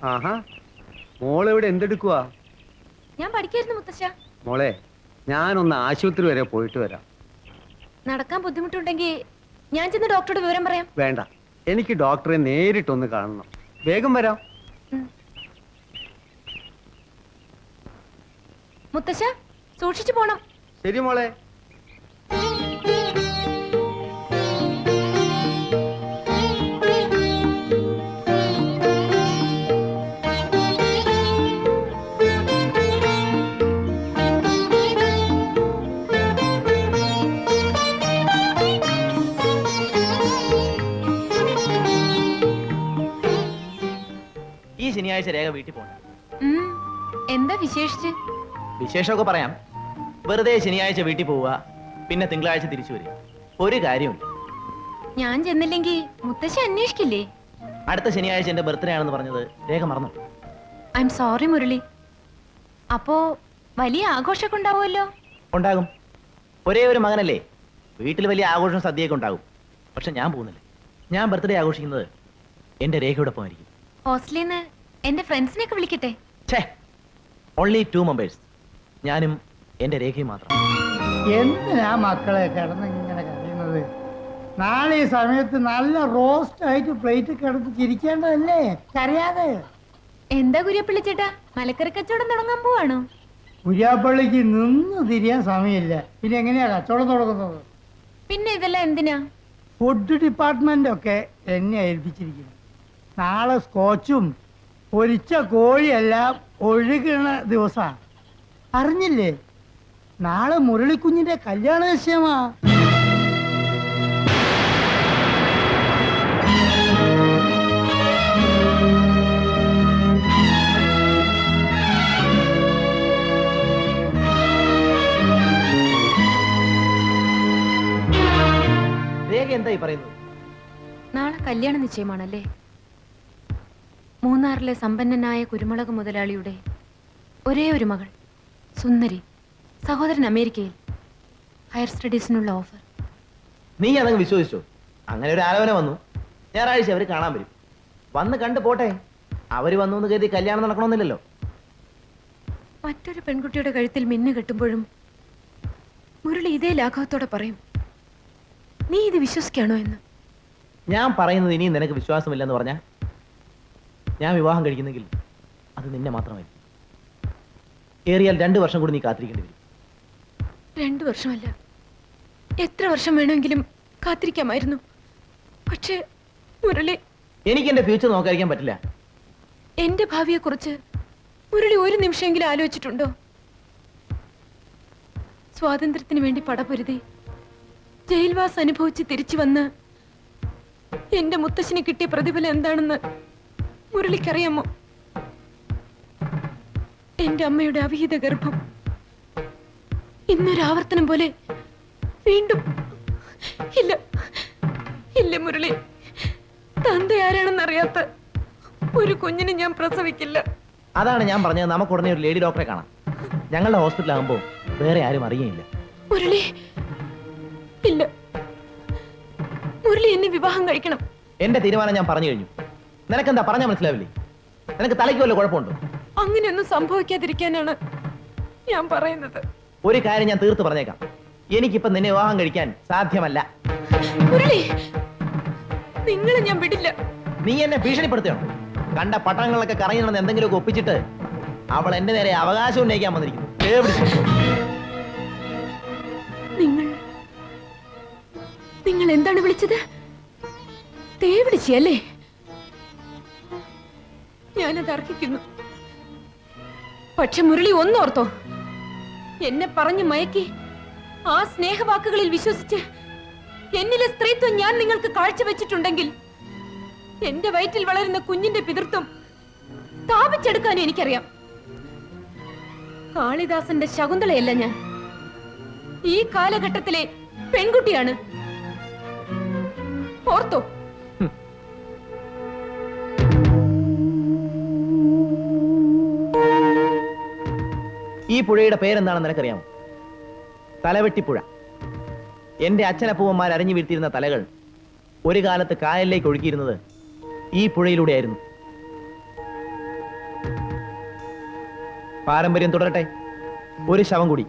ആഹാ, മോളെവിടെ എന്തെടുക്കുവാ? ഞാൻ പഠിക്കായിരുന്നു മുത്തശ്ശ. മോളെ, ഞാനൊന്ന് ആശുപത്രി വരെ പോയിട്ട് വരാം. നടക്കാൻ ബുദ്ധിമുട്ടുണ്ടെങ്കിൽ ഞാൻ ചെന്ന് ഡോക്ടറോട് വിവരം പറയാം. വേണ്ട, എനിക്ക് ഡോക്ടറെ നേരിട്ടൊന്ന് കാണണം. വേഗം വരാം. മുത്തശ്ശ, സൂക്ഷിച്ചു പോണം. ശരി മോളെ. ഈ ശനിയാഴ്ച രേഖ വീട്ടിൽ പോകണം. എന്താ വിശേഷിച്ച്? വിശേഷമൊക്കെ പറയാം. വെറുതെ ശനിയാഴ്ച വീട്ടിൽ പോവുക, പിന്നെ തിങ്കളാഴ്ച തിരിച്ചു വരിക. ഒരു കാര്യമില്ല. ഞാൻ ചെന്നില്ലെങ്കിൽ മുത്തശ്ശ അന്വേഷിക്കില്ലേ? അടുത്ത ശനിയാഴ്ച എന്റെ ബർത്ത്ഡേ ആണെന്ന് പറഞ്ഞത് രേഖ മറന്നു. I am sorry Murali. അപ്പോ വലിയ ആഘോഷമൊക്കെ ഉണ്ടാവുമല്ലോ? ഉണ്ടാകും. ഒരേ ഒരു മകനല്ലേ, വീട്ടിൽ വലിയ ആഘോഷം സദ്യയൊക്കെ ഉണ്ടാകും. പക്ഷെ ഞാൻ പോകുന്നില്ല. ഞാൻ ബർത്ത്ഡേ ആഘോഷിക്കുന്നത് എന്റെ രേഖയുടെ ഒപ്പമായിരിക്കും. ഹോസ്റ്റലിൽ നിന്ന് എന്റെ ഫ്രണ്ട്സിനെയൊക്കെ വിളിക്കട്ടെ? ഓൺലി 2 മെമ്പേഴ്സ്, ഞാനും എന്റെ രേഖയും മാത്രം. എന്തിനാ മക്കളെ കിടന്ന് ഇങ്ങനെ കഴിയുന്നത്? നാളെ ഈ സമയത്ത് നല്ല റോസ്റ്റ് ആയിട്ട് പ്ലേറ്റ് കിടന്ന് ചിരിക്കേണ്ടതല്ലേ, കരയാതെ. എന്താ കുര്യപ്പള്ളി ചേട്ടാ, മലക്കറി കച്ചവടം തുടങ്ങാൻ പോവാണോ? കുര്യാപ്പള്ളിക്ക് നിന്ന് തിരിയാൻ സമയമില്ല, പിന്നെ എങ്ങനെയാ കച്ചവടം തുടങ്ങുന്നത്? പിന്നെ ഇതെല്ലാം എന്തിനാ? ഫുഡ് ഡിപ്പാർട്ട്മെന്റ് ഒക്കെ എന്നെ ഏൽപ്പിച്ചിരിക്കുന്നു. നാളെ സ്കോച്ചും പൊരിച്ച കോഴിയെല്ലാം ഒഴുകണ ദിവസാ, അറിഞ്ഞില്ലേ? നാളെ മുരളിക്കുഞ്ഞിന്റെ കല്യാണ നിശ്ചയമാ. രേഖ എന്തായി പറയുന്നത്? നാളെ കല്യാണ നിശ്ചയമാണല്ലേ? മൂന്നാറിലെ സമ്പന്നനായ കുരുമുളക് മുതലാളിയുടെ ഒരേ ഒരു മകൾ സുന്ദരി, സഹോദരൻ അമേരിക്കയിൽ, ഹയർ സ്റ്റഡീസിനുള്ള ഓഫർ. നീ അതങ്ങ് വിശ്വസിച്ചോ? അങ്ങനെ ഒരു ആലോചന വന്നു. ഞായറാഴ്ച അവര് കാണാൻ വരും. വന്ന് കണ്ടു പോട്ടെ. അവര് വന്നു എന്ന് കരുതി കല്യാണം നടക്കണമെന്നില്ലല്ലോ. മറ്റൊരു പെൺകുട്ടിയുടെ കഴുത്തിൽ മിന്നു കെട്ടുമ്പോഴും മുരളി ഇതേ ലാഘവത്തോടെ പറയും, നീ ഇത് വിശ്വസിക്കാണോ എന്ന്. ഞാൻ പറയുന്നത് ഇനിയും നിനക്ക് വിശ്വാസമില്ലെന്ന് പറഞ്ഞാ ഞാൻ വിവാഹം കഴിക്കുന്നെങ്കിൽ അത് നിന്നെ മാത്രമായിരിക്കും. ഏറിയാൽ 2 വർഷം കൂടി നീ കാത്തിരിക്കേണ്ടി വരും. 2 വർഷമല്ല, എത്ര വർഷം വേണമെങ്കിലും കാത്തിരിക്കാമായിരുന്നു. പക്ഷേ മുരളി, എനിക്ക് എന്റെ ഫ്യൂച്ചർ നോക്കാതിരിക്കാൻ പറ്റില്ല. എന്റെ ഭാവിയെ കുറിച്ച് മുരളി ഒരു നിമിഷമെങ്കിലും ആലോചിച്ചിട്ടുണ്ടോ? സ്വാതന്ത്ര്യത്തിന് വേണ്ടി പടപൊരുതി ജയിൽവാസ് അനുഭവിച്ച് തിരിച്ചു വന്ന് എന്റെ മുത്തശ്ശിന് കിട്ടിയ പ്രതിഫലം എന്താണെന്ന് മുരളിക്കറിയാമോ? എന്റെ അമ്മയുടെ അവിഹിത ഗർഭം ഇന്നൊരാവർത്തനം പോലെ വീണ്ടും. ഇല്ല ഇല്ല മുരളി, തന്ത ആരാണെന്നറിയാത്ത ഒരു കുഞ്ഞിനെ ഞാൻ പ്രസവിക്കില്ല. അതാണ് ഞാൻ പറഞ്ഞത്, നമുക്ക് ഉടനെ ഒരു ലേഡി ഡോക്ടറെ കാണാം. ഞങ്ങളുടെ ഹോസ്പിറ്റലാകുമ്പോ വേറെ ആരും അറിയുകയില്ല. മുരളി, ഇല്ല, മുരളി എന്നെ വിവാഹം കഴിക്കണം. എന്റെ തീരുമാനം ഞാൻ പറഞ്ഞു കഴിഞ്ഞു. നിനക്കെന്താ പറഞ്ഞാൽ മനസ്സിലാവില്ലേ? നിനക്ക് തലയ്ക്ക് വല്ല കുഴപ്പമുണ്ടോ? അങ്ങനെയൊന്നും സംഭവിക്കാതിരിക്കാനാണ് ഞാൻ പറയുന്നത്. ഒരു കാര്യം ഞാൻ തീർത്ത് പറഞ്ഞേക്കാം, എനിക്കിപ്പം നിന്നെ വിവാഹം കഴിക്കാൻ സാധ്യമല്ല. മുരളി, നിങ്ങളെ ഞാൻ വിടില്ല. നീ എന്നെ ഭീഷണിപ്പെടുത്തുകയാണ്. കണ്ട പട്ടണങ്ങളിലൊക്കെ കറങ്ങിണെന്ന് എന്തെങ്കിലുമൊക്കെ ഒപ്പിച്ചിട്ട് അവൾ എന്റെ നേരെ അവകാശം ഉന്നയിക്കാൻ വന്നിരിക്കുന്നു. നിങ്ങൾ എന്താണ് വിളിച്ചത്? തേവിടിച്ചല്ലേ? ഞാനത് അർഹിക്കുന്നു. പക്ഷെ മുരളി ഒന്നോർത്തോ, എന്നെ പറഞ്ഞു മയക്കി ആ സ്നേഹവാക്കുകളിൽ വിശ്വസിച്ച് എന്നിലെ സ്ത്രീത്വം ഞാൻ നിങ്ങൾക്ക് കാഴ്ചവെച്ചിട്ടുണ്ടെങ്കിൽ എന്റെ വയറ്റിൽ വളരുന്ന കുഞ്ഞിന്റെ പിതൃത്വം സ്ഥാപിച്ചെടുക്കാനും എനിക്കറിയാം. കാളിദാസന്റെ ശകുന്തളയല്ല ഞാൻ, ഈ കാലഘട്ടത്തിലെ പെൺകുട്ടിയാണ്. ഓർത്തോ? ഈ പുഴയുടെ പേരെന്താണെന്ന് നിനക്കറിയാമോ? തലവെട്ടിപ്പുഴ. എന്റെ അച്ഛനപ്പൂവന്മാർ അരിഞ്ഞു വീഴ്ത്തിയിരുന്ന തലകൾ ഒരു കാലത്ത് കായലിലേക്ക് ഒഴുകിയിരുന്നത് ഈ പുഴയിലൂടെയായിരുന്നു. പാരമ്പര്യം തുടരട്ടെ. ഒരു ശവം കൂടി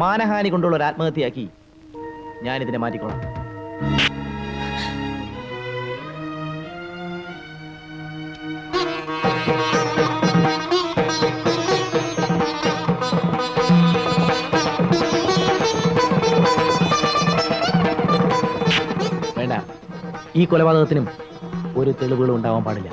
മാനഹാനി കൊണ്ടുള്ള ഒരു ആത്മഹത്യയാക്കി ഞാനിതിനെ മാറ്റിക്കോളാം. വേണ്ട, ഈ കൊലപാതകത്തിനും ഒരു തെളിവുകളും ഉണ്ടാവാൻ പാടില്ല.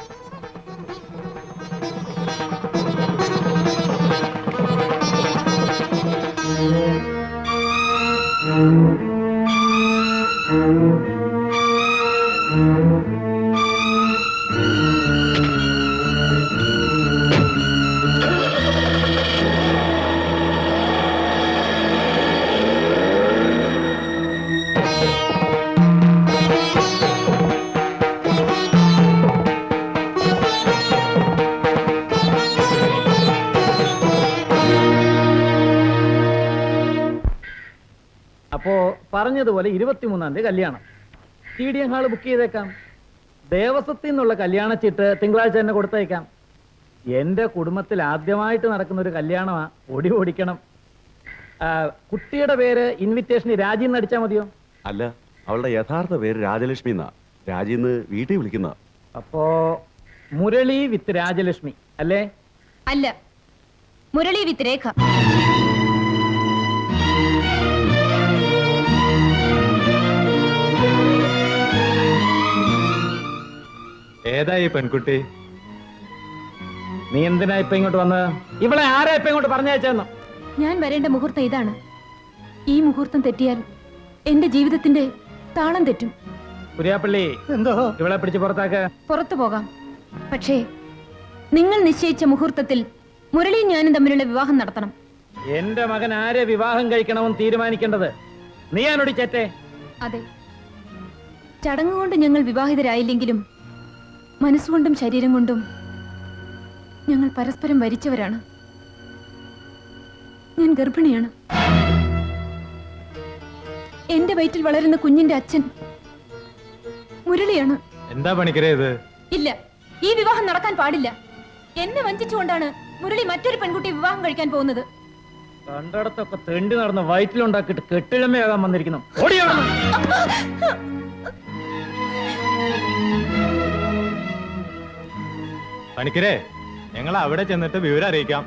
അപ്പോ പറഞ്ഞതുപോലെ 23-ാം തീയതി കല്യാണം. TDM ഹാള് ബുക്ക് ചെയ്തേക്കാം. ദേവസ്വത്തിൽ നിന്നുള്ള കല്യാണ ചീട്ട് തിങ്കളാഴ്ച തന്നെ കൊടുത്തേക്കാം. എന്റെ കുടുംബത്തിൽ ആദ്യമായിട്ട് നടക്കുന്ന ഒരു കല്യാണമാ, ഓടിക്കണം. കുട്ടിയുടെ പേര് ഇൻവിറ്റേഷന് രാജി എന്ന് അടിച്ചാൽ മതിയോ? അല്ല, അവളുടെ യഥാർത്ഥ പേര് രാജലക്ഷ്മി എന്നാ. രാജിന്ന് വീട്ടിൽ വിളിക്കുന്ന. അപ്പോ മുരളി വിത്ത് രാജലക്ഷ്മി അല്ലേ? അല്ല, മുരളി വിത്ത് രേഖ. ഏതായി പെൺകുട്ടി? നീ എന്തിനാ ഇപ്പൊ ഇങ്ങോട്ട് വന്നത്? ഇവളെ ആരാ ഇപ്പൊ ഇങ്ങോട്ട് പറഞ്ഞയച്ചെന്നോ? ഞാൻ വരേണ്ട മുഹൂർത്തം ഇതാണ്. ഈ മുഹൂർത്തം തെറ്റിയാൽ എന്റെ ജീവിതത്തിന്റെ താളം തെറ്റും. കുര്യാപ്പള്ളി, എന്തോ ഇവളെ പിടിച്ച് പുറത്താക്ക. പുറത്തു പോകാം, പക്ഷേ നിങ്ങൾ നിശ്ചയിച്ച മുഹൂർത്തത്തിൽ മുരളിയും ഞാനും തമ്മിലുള്ള വിവാഹം നടത്തണം. എന്റെ മകൻ ആരെ വിവാഹം കഴിക്കണമെന്ന് തീരുമാനിക്കേണ്ടത് നീയാണോടി ചേറ്റെ? അതെ, ചടങ്ങുകൊണ്ട് ഞങ്ങൾ വിവാഹിതരായില്ലെങ്കിലും മനസ്സുകൊണ്ടും ശരീരം കൊണ്ടും ഞങ്ങൾ പരസ്പരം വരിച്ചവരാണ്. ഞാൻ ഗർഭിണിയാണ്. എന്റെ വയറ്റിൽ വളരുന്ന കുഞ്ഞിന്റെ അച്ഛൻ മുരളിയാണ്. എന്താ പണിക്കരേ ഇത്? ഇല്ല, ഈ വിവാഹം നടക്കാൻ പാടില്ല. എന്നെ വഞ്ചിച്ചുകൊണ്ടാണ് മുരളി മറ്റൊരു പെൺകുട്ടി വിവാഹം കഴിക്കാൻ പോകുന്നത്. കണ്ടടത്തൊക്കെ തെണ്ടി നടന്ന് വയറ്റിലുണ്ടാക്കിയിട്ട് കെട്ടിഴമയാകാൻ വന്നിരിക്കുന്നു. ഓടിയോടുന്നു. പണിക്കരേ, ഞങ്ങൾ അവിടെ ചെന്നിട്ട് വിവരം അറിയിക്കാം.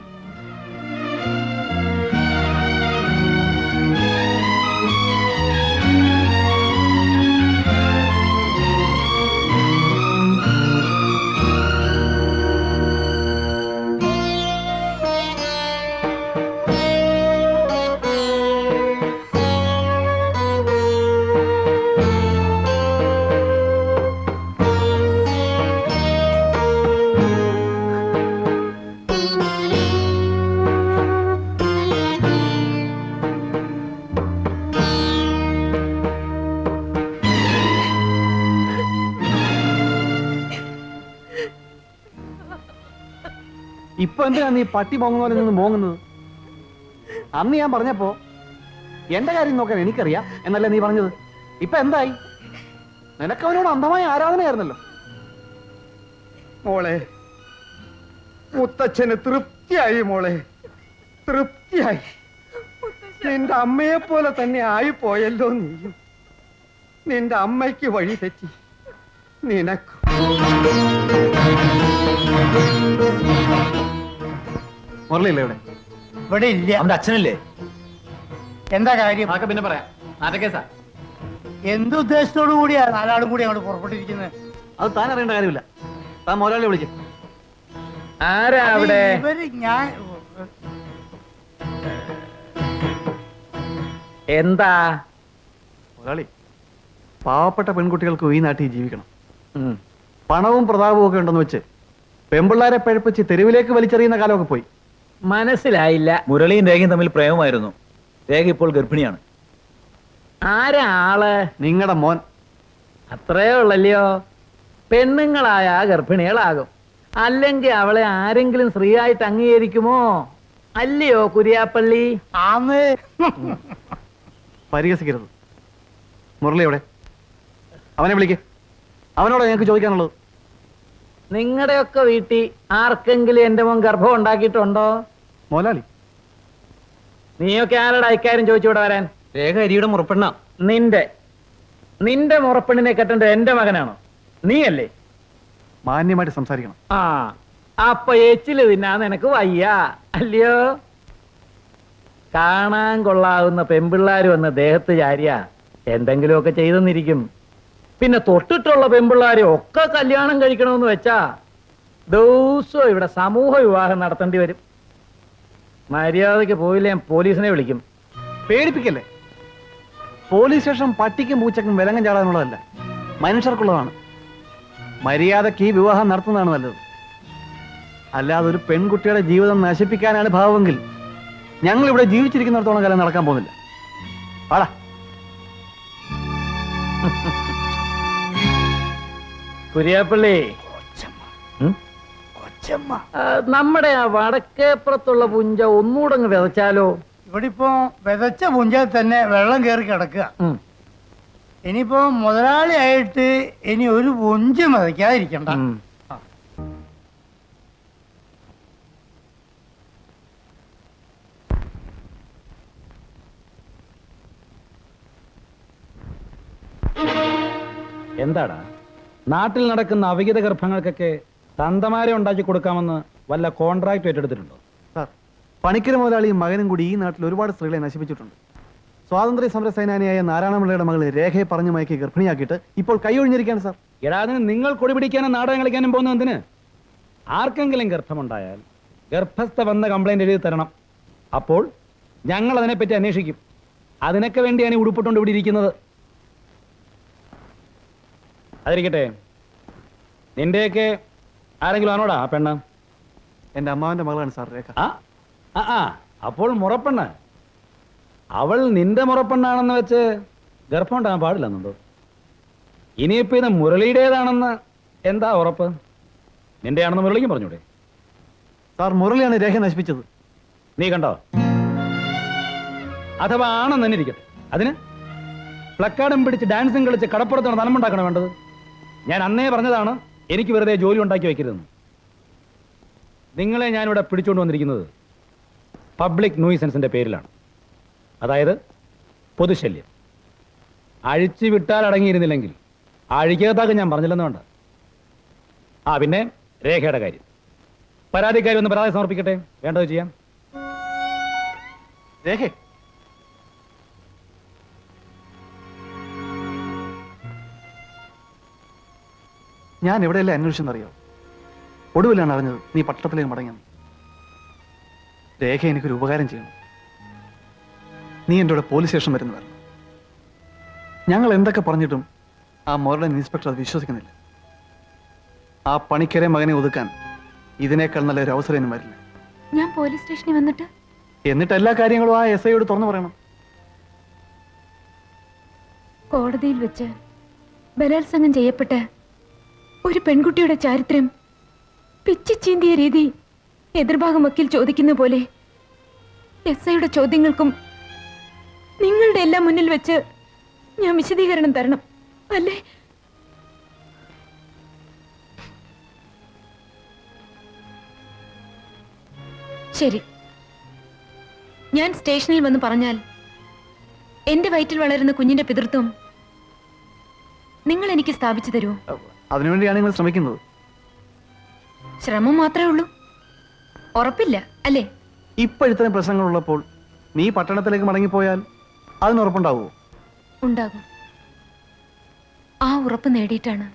ഇപ്പൊ എന്തിനാ നീ പട്ടി പോങ്ങുന്ന പോലെ നിന്ന് മോങ്ങുന്നത്? അന്ന് ഞാൻ പറഞ്ഞപ്പോ എന്റെ കാര്യം നോക്കാൻ എനിക്കറിയാം എന്നല്ലേ നീ പറഞ്ഞത്? ഇപ്പൊ എന്തായി? നിനക്കവനോട് അന്ധമായ ആരാധനയായിരുന്നല്ലോ. മോളെ, മുത്തച്ഛന് തൃപ്തിയായി മോളെ, തൃപ്തിയായി. നിന്റെ അമ്മയെ പോലെ തന്നെ ആയിപ്പോയല്ലോ നീയും. നിന്റെ അമ്മയ്ക്ക് വഴി തെറ്റി നിനക്ക്. മുരളിയില്ലേ ഇവിടെ? ഇവിടെ ഇല്ല. അവന്റെ അച്ഛനല്ലേ? എന്താ കാര്യം? അതൊക്കെ പിന്നെ പറയാം. ആരക്കേസാ? എന്തുദ്ദേശത്തോടു കൂടിയാ നാലാളും കൂടി അങ്ങോട്ട് പുറപ്പെട്ടിരിക്കുന്നത്? അത് താൻ അറിയേണ്ട കാര്യമില്ല. താൻ മുരളി വിളിക്കും. ആരാ അവിടെ? ഇവര് ഞാൻ എന്താ മുരളി, പാവപ്പെട്ട പെൺകുട്ടികൾക്ക് ഈ നാട്ടിൽ ജീവിക്കണം. പണവും പ്രതാപവും ഒക്കെ ഉണ്ടെന്ന് വെച്ച് പെമ്പിള്ളാരെ പഴപ്പിച്ച് തെരുവിലേക്ക് വലിച്ചെറിയുന്ന കാലമൊക്കെ പോയി. മനസ്സിലായില്ല. മുരളിയും രേഖയും തമ്മിൽ പ്രേമമായിരുന്നു. രേഖ ഇപ്പോൾ ഗർഭിണിയാണ്. ആരാ ആള്? നിങ്ങളുടെ മോൻ. അത്രേ ഉള്ളല്ലയോ? പെണ്ണുങ്ങളായ ഗർഭിണികളാകും, അല്ലെങ്കിൽ അവളെ ആരെങ്കിലും സ്ത്രീയായിട്ട് അംഗീകരിക്കുമോ? അല്ലയോ കുര്യാപ്പള്ളി? ആന്ന്. പരിഹസിക്കരുത്. മുരളി എവിടെ? അവനെ വിളിക്ക്. അവനോട് ഞങ്ങൾക്ക് ചോദിക്കാനുള്ളത്. നിങ്ങളുടെയൊക്കെ വീട്ടിൽ ആർക്കെങ്കിലും എന്റെ മോൻ ഗർഭം ഉണ്ടാക്കിയിട്ടുണ്ടോ? മുതലാളി, നീയൊക്കെ ആരുടെ അയക്കാരും ചോദിച്ചുവിടെ വരാൻ? രേഖ അരിയുടെ മുറപ്പെണ്ണ. നിന്റെ മുറപ്പെണ്ണിനെ കെട്ടേണ്ടത് എന്റെ മകനാണോ? നീയല്ലേ? മാന്യമായിട്ട് സംസാരിക്കണം. ആ, അപ്പൊ എച്ചില് തിന്നാൻ നിനക്ക് വയ്യ അല്ലയോ? കാണാൻ കൊള്ളാവുന്ന പെമ്പിള്ളാര് വന്ന് ദേഹത്ത് ചാരിയ എന്തെങ്കിലുമൊക്കെ ചെയ്തെന്നിരിക്കും. പിന്നെ തൊട്ടിട്ടുള്ള പെമ്പിള്ളാരെ ഒക്കെ കല്യാണം കഴിക്കണമെന്ന് വെച്ചാ ദിവസവും ഇവിടെ സമൂഹ വിവാഹം നടത്തേണ്ടി വരും. മര്യാദക്ക് പോയില്ല ഞാൻ പോലീസിനെ വിളിക്കും. പേടിപ്പിക്കല്ലേ. പോലീസ് സ്റ്റേഷൻ പട്ടിക്കും പൂച്ചക്കും വിലങ്ങം ചാടാനുള്ളതല്ല, മനുഷ്യർക്കുള്ളതാണ്. മര്യാദക്ക് ഈ വിവാഹം നടത്തുന്നതാണ് നല്ലത്. അല്ലാതെ ഒരു പെൺകുട്ടിയുടെ ജീവിതം നശിപ്പിക്കാനാണ് ഭാവമെങ്കിൽ ഞങ്ങൾ ഇവിടെ ജീവിച്ചിരിക്കുന്നിടത്തോളം കാലം നടക്കാൻ പോകുന്നില്ല. ആടാ. കുര്യാപ്പള്ളി, നമ്മുടെ ആ വടക്കേപ്പുറത്തുള്ള പുഞ്ച ഒന്നുകൂടെ അങ്ങ് വിതച്ചാലോ? ഇവിടെ ഇപ്പോ വിതച്ച പുഞ്ചയിൽ തന്നെ വെള്ളം കയറി കിടക്കുക. ഇനിയിപ്പോ മുതലാളിയായിട്ട് ഇനി ഒരു പുഞ്ച് വിതയ്ക്കാതിരിക്കണ്ട. എന്താടാ നാട്ടിൽ നടക്കുന്ന അവിഹിത ഗർഭങ്ങൾക്കൊക്കെ തന്തമാരെ ഉണ്ടാക്കി കൊടുക്കാമെന്ന് വല്ല കോൺട്രാക്ട് ഏറ്റെടുത്തിട്ടുണ്ടോ? സാർ, പണിക്കര മുതലാളിയും മകനും കൂടി ഈ നാട്ടിൽ ഒരുപാട് സ്ത്രീകളെ നശിപ്പിച്ചിട്ടുണ്ട്. സ്വാതന്ത്ര്യ സമര സേനാനിയായ നാരായണപിള്ളയുടെ മകൾ രേഖയെ പറഞ്ഞു മയക്കി ഗർഭിണിയാക്കിയിട്ട് ഇപ്പോൾ കൈയൊഴിഞ്ഞിരിക്കുകയാണ് സാർ. എടാ, അതിന് നിങ്ങൾ കൊടി പിടിക്കാനും നാടകം കളിക്കാനും പോകുന്നത് എന്തിന്? ആർക്കെങ്കിലും ഗർഭമുണ്ടായാൽ ഗർഭസ്ഥ വന്ന കംപ്ലൈന്റ് എഴുതി തരണം. അപ്പോൾ ഞങ്ങൾ അതിനെപ്പറ്റി അന്വേഷിക്കും. അതിനൊക്കെ വേണ്ടിയാണ് ഈ ഉടുപ്പിട്ടുകൊണ്ട് ഇവിടെ ഇരിക്കുന്നത്. അതിരിക്കട്ടെ, നിന്റെയൊക്കെ ആരെങ്കിലും ആണോടാ ആ പെണ്ണ്? എന്റെ അമ്മാവന്റെ മകളാണ് സാർ രേഖ. അപ്പോൾ മുറപ്പെണ്ണ്. അവൾ നിന്റെ മുറപ്പെണ്ണാണെന്ന് വെച്ച് ഗർഭം ഉണ്ടാകാൻ പാടില്ലെന്നുണ്ടോ? ഇനിയിപ്പോ ഇത് മുരളിയുടേതാണെന്ന് എന്താ ഉറപ്പ്? നിന്റെ ആണെന്ന് മുരളിക്കും പറഞ്ഞൂടെ? സാർ, മുരളിയാണ് രേഖ നശിപ്പിച്ചത്. നീ കണ്ടോ? അഥവാ ആണെന്ന് തന്നെ ഇരിക്കട്ടെ, അതിന് പ്ലക്കാർഡും പിടിച്ച് ഡാൻസും കളിച്ച് കടപ്പുറത്താണ് നനമുണ്ടാക്കണം വേണ്ടത്. ഞാൻ അന്നേ പറഞ്ഞതാണ് എനിക്ക് വെറുതെ ജോലി ഉണ്ടാക്കി വെക്കരുതെന്ന്. നിങ്ങളെ ഞാനിവിടെ പിടിച്ചുകൊണ്ട് വന്നിരിക്കുന്നത് പബ്ലിക് ന്യൂസൻസിന്റെ പേരിലാണ്. അതായത് പൊതുശല്യം. അഴിച്ചു വിട്ടാൽ അടങ്ങിയിരുന്നില്ലെങ്കിൽ അഴിക്കകത്താക്ക് ഞാൻ പറഞ്ഞില്ലെന്ന് വേണ്ട. പിന്നെ രേഖയുടെ കാര്യം. പരാതിക്കാരി ഒന്ന് പരാതി സമർപ്പിക്കട്ടെ, വേണ്ടത് ചെയ്യാം. രേഖ, ഞാൻ എവിടെയല്ലേ അന്വേഷിച്ചെന്നറിയോ? ഒടുവിലാണ് അറിഞ്ഞത് നീ പട്ടണത്തിലേക്ക് മടങ്ങിയെന്ന്. രേഖ, എനിക്കൊരു ഉപകാരം ചെയ്യണം. നീ എൻ്റെ കൂടെ പോലീസ് സ്റ്റേഷൻ വരുന്ന വരണം. ഞങ്ങൾ എന്തൊക്കെ പറഞ്ഞിട്ടും ആ മോറൽ ഇൻസ്പെക്ടർ അത് വിശ്വസിക്കുന്നില്ല. ആ പണിക്കരെ മകനെ ഒതുക്കാൻ ഇതിനേക്കാൾ നല്ലൊരു അവസരം ഒന്നും വരില്ല. ഞാൻ പോലീസ് സ്റ്റേഷനിൽ എന്നിട്ട് എല്ലാ കാര്യങ്ങളും ആ എസ് ഐയോട് തുറന്നു പറയണം. കോടതിയിൽ വെച്ച് ബലാത്സംഗം ചെയ്യപ്പെട്ട ഒരു പെൺകുട്ടിയുടെ ചാരിത്രം പിച്ചി ചീന്തിയ രീതി എതിർഭാഗം വക്കീൽ ചോദിക്കുന്ന പോലെ എസ് ഐയുടെ ചോദ്യങ്ങൾക്കും നിങ്ങളുടെ എല്ലാം മുന്നിൽ വെച്ച് ഞാൻ വിശദീകരണം തരണം, അല്ലേ? ശരി, ഞാൻ സ്റ്റേഷനിൽ വന്ന് പറഞ്ഞാൽ എന്റെ വയറ്റിൽ വളരുന്ന കുഞ്ഞിന്റെ പിതൃത്വം നിങ്ങൾ എനിക്ക് സ്ഥാപിച്ചു തരുമോ? അതിനുവേണ്ടിയാണ് നിങ്ങൾ ശ്രമിക്കുന്നത്. ശ്രമം മാത്രമേ ഉള്ളൂ, ഉറപ്പില്ല, അല്ലേ? ഇപ്പൊ ഇത്തരം പ്രശ്നങ്ങളുള്ളപ്പോൾ നീ പട്ടണത്തിലേക്ക് മടങ്ങിപ്പോയാൽ അതിനുറപ്പുണ്ടാവുമോ? ഉണ്ടാകും. ആ ഉറപ്പ് നേടിയിട്ടാണ്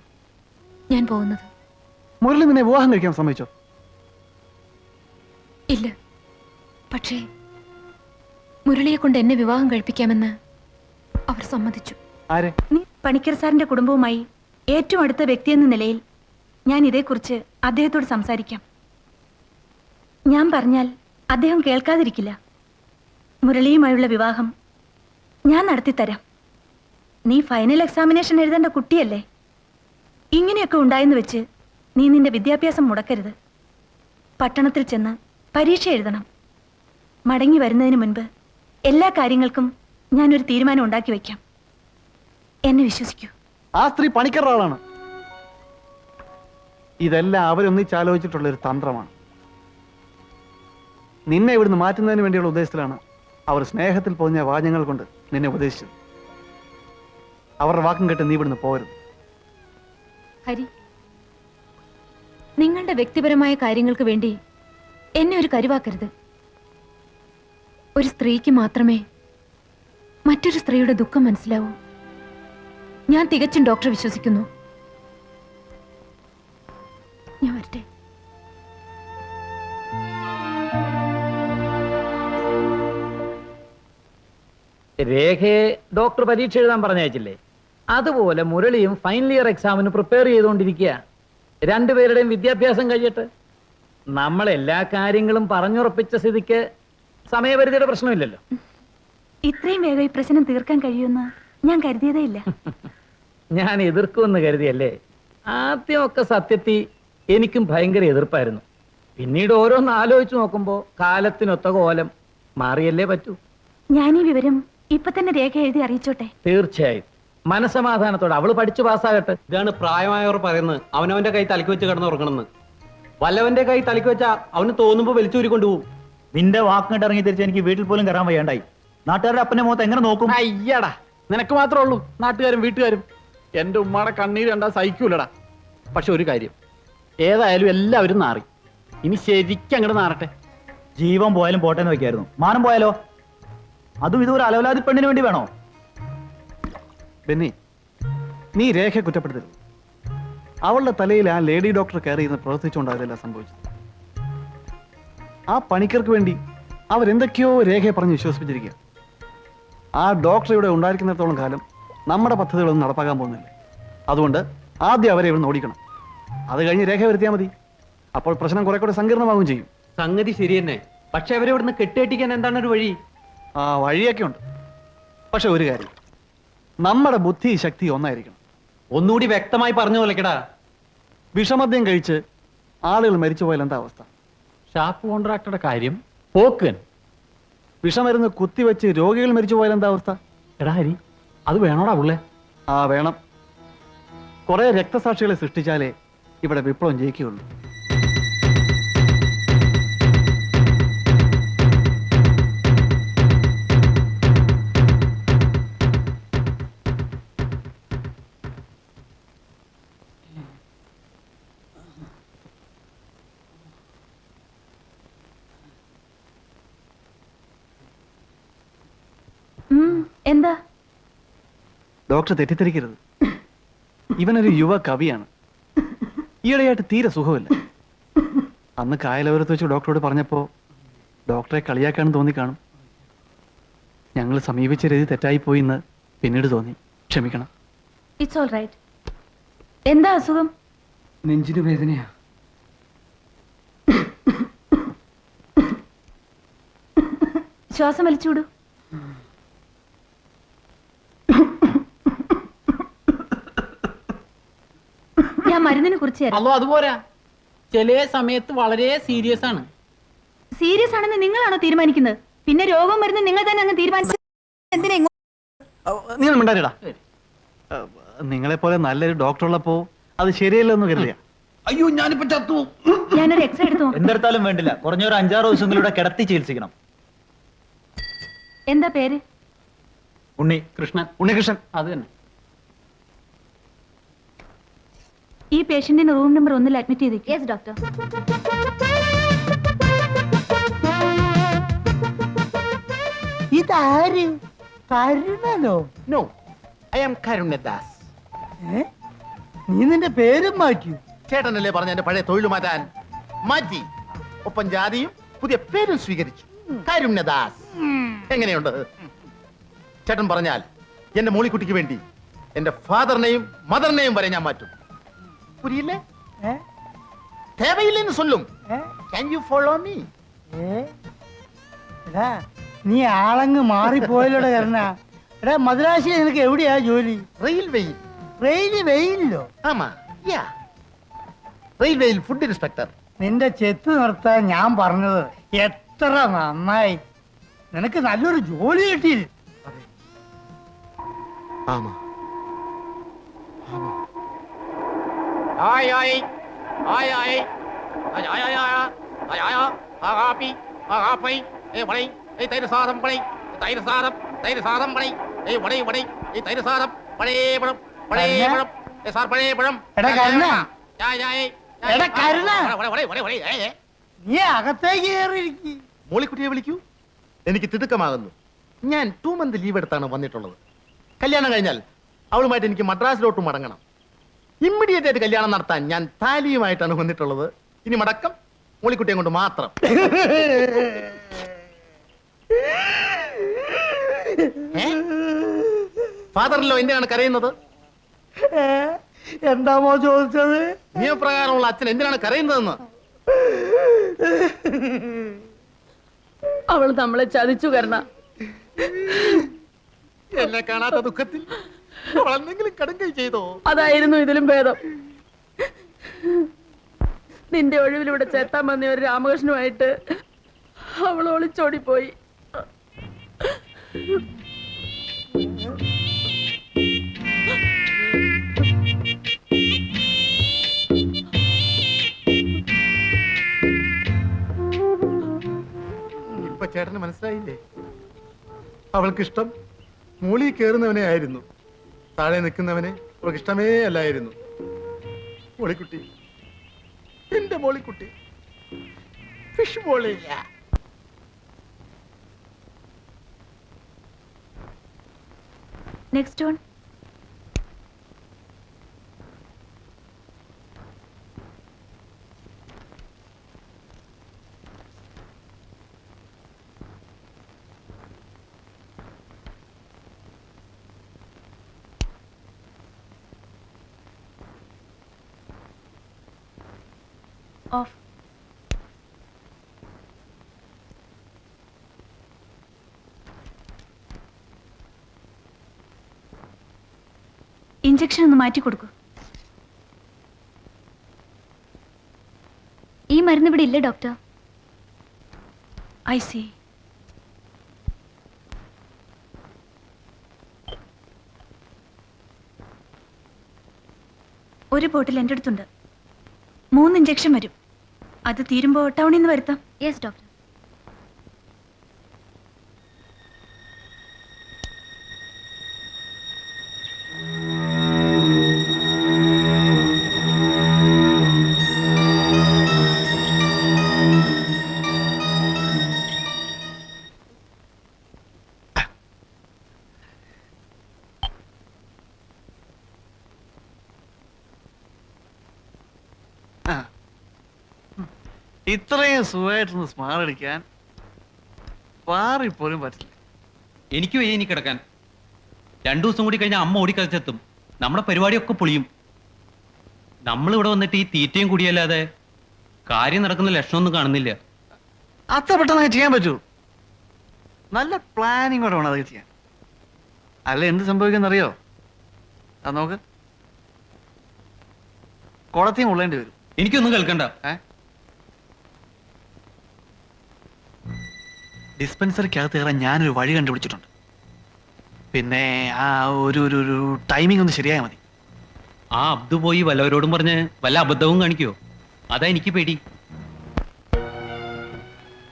ഞാൻ പോകുന്നത്. മുരളി നിന്നെ വിവാഹം കഴിക്കാൻ സമ്മതിച്ചോ? ഇല്ല, പക്ഷേ മുരളിയെ കൊണ്ട് എന്നെ വിവാഹം കഴിപ്പിക്കാമെന്ന് അവർ സമ്മതിച്ചു. ആരെ? പണിക്കർ സാറിന്റെ കുടുംബവുമായി ഏറ്റവും അടുത്ത വ്യക്തിയെന്ന നിലയിൽ ഞാൻ ഇതേക്കുറിച്ച് അദ്ദേഹത്തോട് സംസാരിക്കാം. ഞാൻ പറഞ്ഞാൽ അദ്ദേഹം കേൾക്കാതിരിക്കില്ല. മുരളിയുമായുള്ള വിവാഹം ഞാൻ നടത്തിത്തരാം. നീ ഫൈനൽ എക്സാമിനേഷൻ എഴുതേണ്ട കുട്ടിയല്ലേ? ഇങ്ങനെയൊക്കെ ഉണ്ടായെന്ന് വെച്ച് നീ നിന്റെ വിദ്യാഭ്യാസം മുടക്കരുത്. പട്ടണത്തിൽ ചെന്ന് പരീക്ഷ എഴുതണം. മടങ്ങി വരുന്നതിന് മുൻപ് എല്ലാ കാര്യങ്ങൾക്കും ഞാനൊരു തീരുമാനം ഉണ്ടാക്കി വയ്ക്കാം. എന്നെ വിശ്വസിക്കൂ. ആ സ്ത്രീ പണിക്കരുടെ ആളാണ്. ഇതെല്ലാം അവരൊന്നിച്ചാലോചിച്ചിട്ടുള്ള ഒരു തന്ത്രമാണ്. നിന്നെ ഇവിടുന്ന് മാറ്റുന്നതിന് വേണ്ടിയുള്ള ഉദ്ദേശത്തിലാണ് അവർ സ്നേഹത്തിൽ പൊതിഞ്ഞ വാചകങ്ങൾ കൊണ്ട് നിന്നെ ഉപദേശിച്ചത്. അവരുടെ വാക്കും കേട്ട് നീ ഇവിടുന്ന് പോകരുത്. ഹരി, നിങ്ങളുടെ വ്യക്തിപരമായ കാര്യങ്ങൾക്ക് വേണ്ടി എന്നെ ഒരു കരുവാക്കരുത്. ഒരു സ്ത്രീക്ക് മാത്രമേ മറ്റൊരു സ്ത്രീയുടെ ദുഃഖം മനസ്സിലാവൂ. ഞാൻ തികച്ചും ഡോക്ടറെ വിശ്വസിക്കുന്നു. ഞാൻ വരട്ടെ. രേഖയെ ഡോക്ടർ പരീക്ഷ എഴുതാൻ പറഞ്ഞയച്ചില്ലേ? അതുപോലെ മുരളിയും ഫൈനൽ ഇയർ എക്സാമിന് പ്രിപ്പയർ ചെയ്തുകൊണ്ടിരിക്കുക. രണ്ടുപേരുടെയും വിദ്യാഭ്യാസം കഴിയട്ടെ. നമ്മൾ എല്ലാ കാര്യങ്ങളും പറഞ്ഞുറപ്പിച്ച സ്ഥിതിക്ക് സമയപരിധിയുടെ പ്രശ്നമില്ലല്ലോ. ഇത്രയും വേഗം ഈ പ്രശ്നം തീർക്കാൻ കഴിയുമെന്ന് ഞാൻ കരുതിയതേ ഇല്ല. ഞാൻ എതിർക്കുമെന്ന് കരുതിയല്ലേ? ആദ്യമൊക്കെ സത്യത്തിൽ എനിക്കും ഭയങ്കര എതിർപ്പായിരുന്നു. പിന്നീട് ഓരോന്ന് ആലോചിച്ച് നോക്കുമ്പോൾ കാലത്തിനൊത്ത കോലം മാറിയല്ലേ പറ്റൂ. ഞാൻ ഈ വിവരം ഇപ്പൊ തന്നെ രേഖ എഴുതി അറിയിച്ചോട്ടെ? തീർച്ചയായും. മനസമാധാനത്തോടെ അവള് പഠിച്ചു പാസ്സാകട്ടെ. ഇതാണ് പ്രായമായവർ പറയുന്നത്, അവനവന്റെ കൈ തലക്ക് വെച്ച് കിടന്നുറങ്ങണമെന്ന്. വല്ലവന്റെ കൈ തലക്ക് വെച്ചാ അവന് തോന്നുമ്പോ വലിച്ചൂരി കൊണ്ടുപോകും. നിന്റെ വാക്കിട്ട് ഇറങ്ങി തിരിച്ച് എനിക്ക് വീട്ടിൽ പോലും കയറാൻ വയ്യാണ്ടായി. നാട്ടുകാരുടെ അപ്പന്റെ മുഖത്ത് എങ്ങനെ നോക്കും? അയ്യടാ, നിനക്ക് മാത്രമേ ഉള്ളൂ നാട്ടുകാരും വീട്ടുകാരും. എന്റെ ഉമ്മയുടെ കണ്ണീര് കണ്ടാ സഹിക്കൂലടാ. പക്ഷെ ഒരു കാര്യം, ഏതായാലും എല്ലാവരും നാറി. ഇനി ശരിക്കും അങ്ങോട്ട് നാറട്ടെ. ജീവൻ പോയാലും പോട്ടെന്ന് വെക്കായിരുന്നു. മാനം പോയാലോ? അതും ഇതൊരു അലവലാതി പെണ്ണിന് വേണ്ടി വേണോ? ബെന്നി, നീ രേഖയെ കുറ്റപ്പെടുത്തരുത്. അവളുടെ തലയിൽ ആ ലേഡി ഡോക്ടർ കയറി ഇരുന്ന് പ്രവർത്തിച്ചുകൊണ്ടായതെല്ലാം സംഭവിച്ചത്. ആ പണിക്കർക്ക് വേണ്ടി അവരെന്തൊക്കെയോ രേഖയെ പറഞ്ഞ് വിശ്വസിപ്പിച്ചിരിക്കുക. ആ ഡോക്ടർ ഇവിടെ ഉണ്ടായിരിക്കുന്നിടത്തോളം കാലം നമ്മുടെ പദ്ധതികളൊന്നും നടപ്പാക്കാൻ പോകുന്നില്ല. അതുകൊണ്ട് ആദ്യം അവരെ ഇവിടെ ഓടിക്കണം. അത് കഴിഞ്ഞ് രേഖ വരുത്തിയാൽ മതി. അപ്പോൾ പ്രശ്നം കുറെ കൂടെ സങ്കീർണമാവുകയും ചെയ്യും. സംഗതി ശരി തന്നെ, പക്ഷെ അവരെ ഇവിടുന്ന് കെട്ടിയട്ടിക്കാൻ എന്താണ് ഒരു വഴി? ആ വഴിയൊക്കെ ഉണ്ട്. പക്ഷെ ഒരു കാര്യം, നമ്മുടെ ബുദ്ധി ശക്തി ഒന്നായിരിക്കണം. ഒന്നുകൂടി വ്യക്തമായി പറഞ്ഞു പോലെക്കടാ. വിഷമദ്യം കഴിച്ച് ആളുകൾ മരിച്ചു പോയാൽ എന്താ അവസ്ഥ? ഷാപ്പ് കോൺട്രാക്ടറുടെ കാര്യം പോക്കൻ. വിഷമരുന്ന് കുത്തിവെച്ച് രോഗികൾ മരിച്ചു പോയാൽ എന്താ അവസ്ഥ? എടാ ഹരി, അത് വേണോടാ പുള്ളേ? ആ വേണം. കുറെ രക്തസാക്ഷികളെ സൃഷ്ടിച്ചാലേ ഇവിടെ വിപ്ലവം ജയിക്കുകയുള്ളൂ. എന്താ? ഡോക്ടർ തെറ്റിദ്ധരിക്കരുത്. ഇവനൊരു യുവ കവിയാണ്. ഈയിടെയായിട്ട് തീരെ സുഖമില്ല. അന്ന് കായലോരത്ത് വെച്ച് ഡോക്ടറോട് പറഞ്ഞപ്പോ ഡോക്ടറെ കളിയാക്കാണെന്ന് തോന്നിക്കാണും. ഞങ്ങൾ സമീപിച്ച രീതി തെറ്റായിപ്പോയി എന്ന് പിന്നീട് തോന്നി. ക്ഷമിക്കണം. It's all right. എന്താ അസുഖം? നെഞ്ചിന് വേദനയാ. ശ്വാസം വലിച്ചുവിടൂ. ഞാൻ മരുന്നിനെ കുറിച്ച് അല്ലോ അതുപോരാ, ചില സമയത്ത് വളരെ സീരിയസ് ആണ്. സീരിയസ് ആണെന്ന് നിങ്ങളാണോ തീരുമാനിക്കുന്നത്? പിന്നെ രോഗം മരുന്ന് നിങ്ങൾ തന്നെ അങ്ങ് തീരുമാനിച്ചു. എന്തിനാ നീ ഒന്നും മിണ്ടാതിടാ. നിങ്ങളെപ്പോലെ നല്ലൊരു ഡോക്ടർ ഉള്ളപ്പോ അത് ശരിയല്ലോ എന്ന് കരുതിയ. അയ്യോ, ഞാനിപ്പോ ചത്തു. ഞാനൊരു എക്സ്റേ എടുത്തു. എന്തെടുത്താലും വേണ്ടില്ല, കുറഞ്ഞൊരു 5-6 ദിവസങ്ങളിലൂടെ കിടത്തി ചികിത്സിക്കണം. എന്താ പേര്? കൃഷ്ണൻ. ഉണ്ണികൃഷ്ണൻ. അത് തന്നെ. ഈ പേഷ്യന്റിന് റൂം നമ്പർ 1 അഡ്മിറ്റ് ചെയ്തേക്കും. Yes doctor. ഇതാര്? കരുണനോ? No, I am Karunadas. നീ നിന്റെ പേരും മാറ്റി? ചേട്ടനല്ലേ പറഞ്ഞ എന്റെ പഴയ തൊഴിൽ മാറ്റാൻ? മാറ്റി. ഒപ്പം ജാതിയും പുതിയ പേരും സ്വീകരിച്ചു. കരുണദാസ്. എങ്ങനെയുണ്ട്? ചേട്ടൻ പറഞ്ഞാൽ എന്റെ മോളിക്കുട്ടിക്ക് വേണ്ടി എന്റെ ഫാദറിനെയും മദറിനെയും വരെ ഞാൻ മാറ്റും. പുരിയില്ലേ? தேவையில்லைன்னு சொல்லும். Can you follow me? എടാ, നീ ആളങ്ങ് മാറിപ്പോയല്ലോടെ കരുണ. എടാ, മദ്രാശി നിനക്ക് എവിടെയാ ജോലി? റെയിൽവേയിൽ. റെയിൽവേയില്ലോ? ആമാ, യാ. റെയിൽവേയിൽ ഫുഡ് ഇൻസ്പെക്ടർ. നിന്റെ ചെത്ത് നിർത്താൻ ഞാൻ പറഞ്ഞത് എത്ര നന്നായി. നിനക്ക് നല്ലൊരു ജോലി കിട്ടിയില്ല? ആമാ. ആയ ആയ ആയ ആയ ആയ ആയ ആകാപ്പി ആകാപ്പൈ വടൈ തൈര് സാദം പടൈ തൈര് സാദം പടൈ വടൈ വടൈ തൈര് സാദം പഴയ പഴം സാർ പഴയ പഴം എടാ കരുണ. എടാ കരുണ. നീ അകത്തേക്ക് കയറിയിരിക്കും. മോളിക്കുട്ടിയെ വിളിക്കൂ. എനിക്ക് തിടുക്കമാകുന്നു. ഞാൻ 2 month ലീവ് എടുത്താണ് വന്നിട്ടുള്ളത്. കല്യാണം കഴിഞ്ഞാൽ അവളുമായിട്ട് എനിക്ക് മദ്രാസിലോട്ട് മടങ്ങണം. ഇമ്മീഡിയറ്റ് ആയിട്ട് കല്യാണം നടത്താൻ ഞാൻ താലിയുമായിട്ടാണ് വന്നിട്ടുള്ളത്. ഇനി മടക്കം മോളിക്കുട്ടിയെ കൊണ്ട് മാത്രം. ഫാദറിലോ എന്തിനാണ് കരയുന്നത്? എന്താമോ ചോദിച്ചത്? നിയമപ്രകാരമുള്ള അച്ഛൻ എന്തിനാണ് കരയുന്നതെന്ന്. അവൾ നമ്മളെ ചതിച്ചു കരണ. എന്നെ കാണാത്ത ദുഃഖത്തിൽ അവൾ എന്തെങ്കിലും കടുങ്കൈ ചെയ്തോ? അതായിരുന്നു ഇതിലും ഭേദം. നിന്റെ ഒഴിവിലൂടെ ചേത്താൻ വന്ന ഒരു രാമകൃഷ്ണുമായിട്ട് അവൾ ഒളിച്ചോടിപ്പോയി. ഇപ്പൊ ചേട്ടന് മനസ്സിലായില്ലേ? അവൾക്കിഷ്ടം മൂളി കയറുന്നവനെ ആയിരുന്നു. താഴെ നിൽക്കുന്നവനെ അവൾക്ക് ഇഷ്ടമേ അല്ലായിരുന്നു. മോളിക്കുട്ടി, എന്റെ മോളിക്കുട്ടി, ഫിഷ് മോളില്ല. Next one. ഓഫ്. ഇഞ്ചക്ഷൻ ഒന്ന് മാറ്റി കൊടുക്കൂ. ഈ മരുന്ന് ഇവിടെ ഇല്ല ഡോക്ടർ. I C. ഒരു ബോട്ടിൽ എൻ്റെ അടുത്തുണ്ട്. 3 ഇഞ്ചക്ഷൻ വരും. അത് തീരുമ്പോ ടൗണിൽ നിന്ന് വരുത്താം. Yes doctor. ഇത്രയും സുഖമായിട്ടൊന്ന് സ്മാർട്ട് അടിക്കാൻ പാറിപ്പോലും പറ്റില്ല. എനിക്ക് വയ്യ ഇനി കിടക്കാൻ. 2 ദിവസം കൂടി കഴിഞ്ഞാൽ അമ്മ ഓടിക്കളിച്ചെത്തും. നമ്മുടെ പരിപാടിയൊക്കെ പൊളിയും. നമ്മളിവിടെ വന്നിട്ട് ഈ തീറ്റയും കൂടിയല്ലാതെ കാര്യം നടക്കുന്ന ലക്ഷണമൊന്നും കാണുന്നില്ല. അത്ര പെട്ടെന്ന് ചെയ്യാൻ പറ്റൂ? നല്ല പ്ലാനിങ്ങോടെ വേണം അതൊക്കെ ചെയ്യാൻ. അല്ല എന്ത് സംഭവിക്കുന്നറിയോ? അത് നോക്ക്, കുളത്തിയും ഉള്ളേണ്ടി വരും. എനിക്കൊന്നും കേൾക്കണ്ട. ഡിസ്പെൻസറിക്കകത്ത് കയറാൻ ഞാനൊരു വഴി കണ്ടുപിടിച്ചിട്ടുണ്ട്. പിന്നെ ആ ഒരു ടൈമിംഗ് ഒന്ന് ശരിയായാൽ മതി. ആ അബ്ദു പോയി വല്ലവരോടും പറഞ്ഞ് വല്ല അബദ്ധവും കാണിക്കോ? അതാ എനിക്ക് പേടി.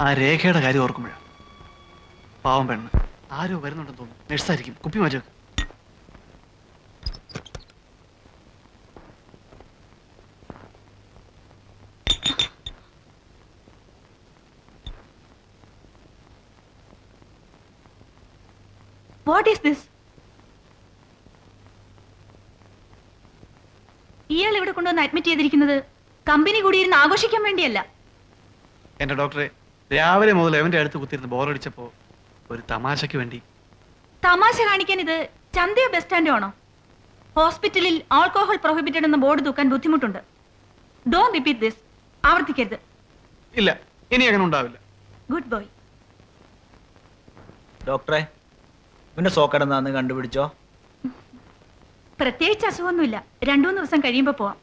ആ രേഖയുടെ കാര്യം ഓർക്കുമ്പോഴാണ്. പാവം പെണ്ണ് ആരോ വരുന്നുണ്ടെന്ന് തോന്നുന്നു. നഴ്സായിരിക്കും. കുപ്പി മാറ്റി വെക്ക്. What is this? ഇയാൾ ഇവിടെ കൊണ്ടുവന്ന് അഡ്മിറ്റ് ചെയ്തിരിക്കുന്നത് കമ്പനി കൂടിയിരുന്ന് ആഘോഷിക്കാൻ വേണ്ടിയല്ല. എന്റെ ഡോക്ടറെ, രാവിലെ മുതൽ എവന്റെ അടുത്ത് കുത്തിരുന്ന് ബോറടിച്ചപ്പോ ഒരു തമാശക്ക് വേണ്ടി. തമാശ കാണിക്കാൻ ഇത് ചന്തയോ ബസ് സ്റ്റാൻഡോ ആണോ? ഹോസ്പിറ്റലിൽ ആൽക്കോഹോൾ പ്രൊഹിബിറ്റഡ് എന്ന ബോർഡ് തൂക്കാൻ ബുദ്ധിമുട്ടുണ്ട്. Don't repeat this. ആവർത്തിക്കരുത്. ഇല്ല, ഇനി അങ്ങനെ ഉണ്ടാവില്ല. Good boy. ഡോക്ടറെ, ഇവന്റെ സോക്കടെന്താന്ന് കണ്ടുപിടിച്ചോ? പ്രത്യേകിച്ച് അസുഖമൊന്നുമില്ല. 2-3 ദിവസം കഴിയുമ്പോ പോവാം.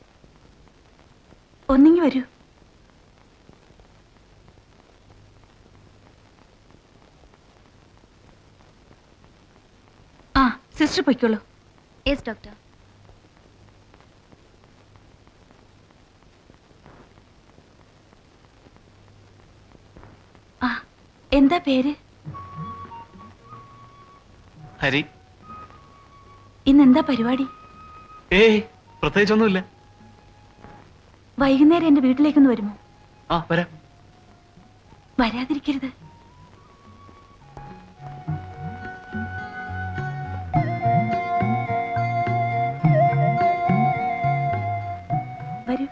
ഒന്നിങ്ങി വരൂ. ആ, സിസ്റ്റർ പൊയ്ക്കോളൂ. Yes doctor. എന്താ പേര്? ഹരി. ഇന്നെന്താ പരിപാടി? ഏയ് പ്രത്യേകിച്ചൊന്നുമില്ല. വൈകുന്നേരം എന്റെ വീട്ടിലേക്കൊന്ന് വരുമോ? ആ വരാം. വരാതിരിക്കരുത്. വരൂ.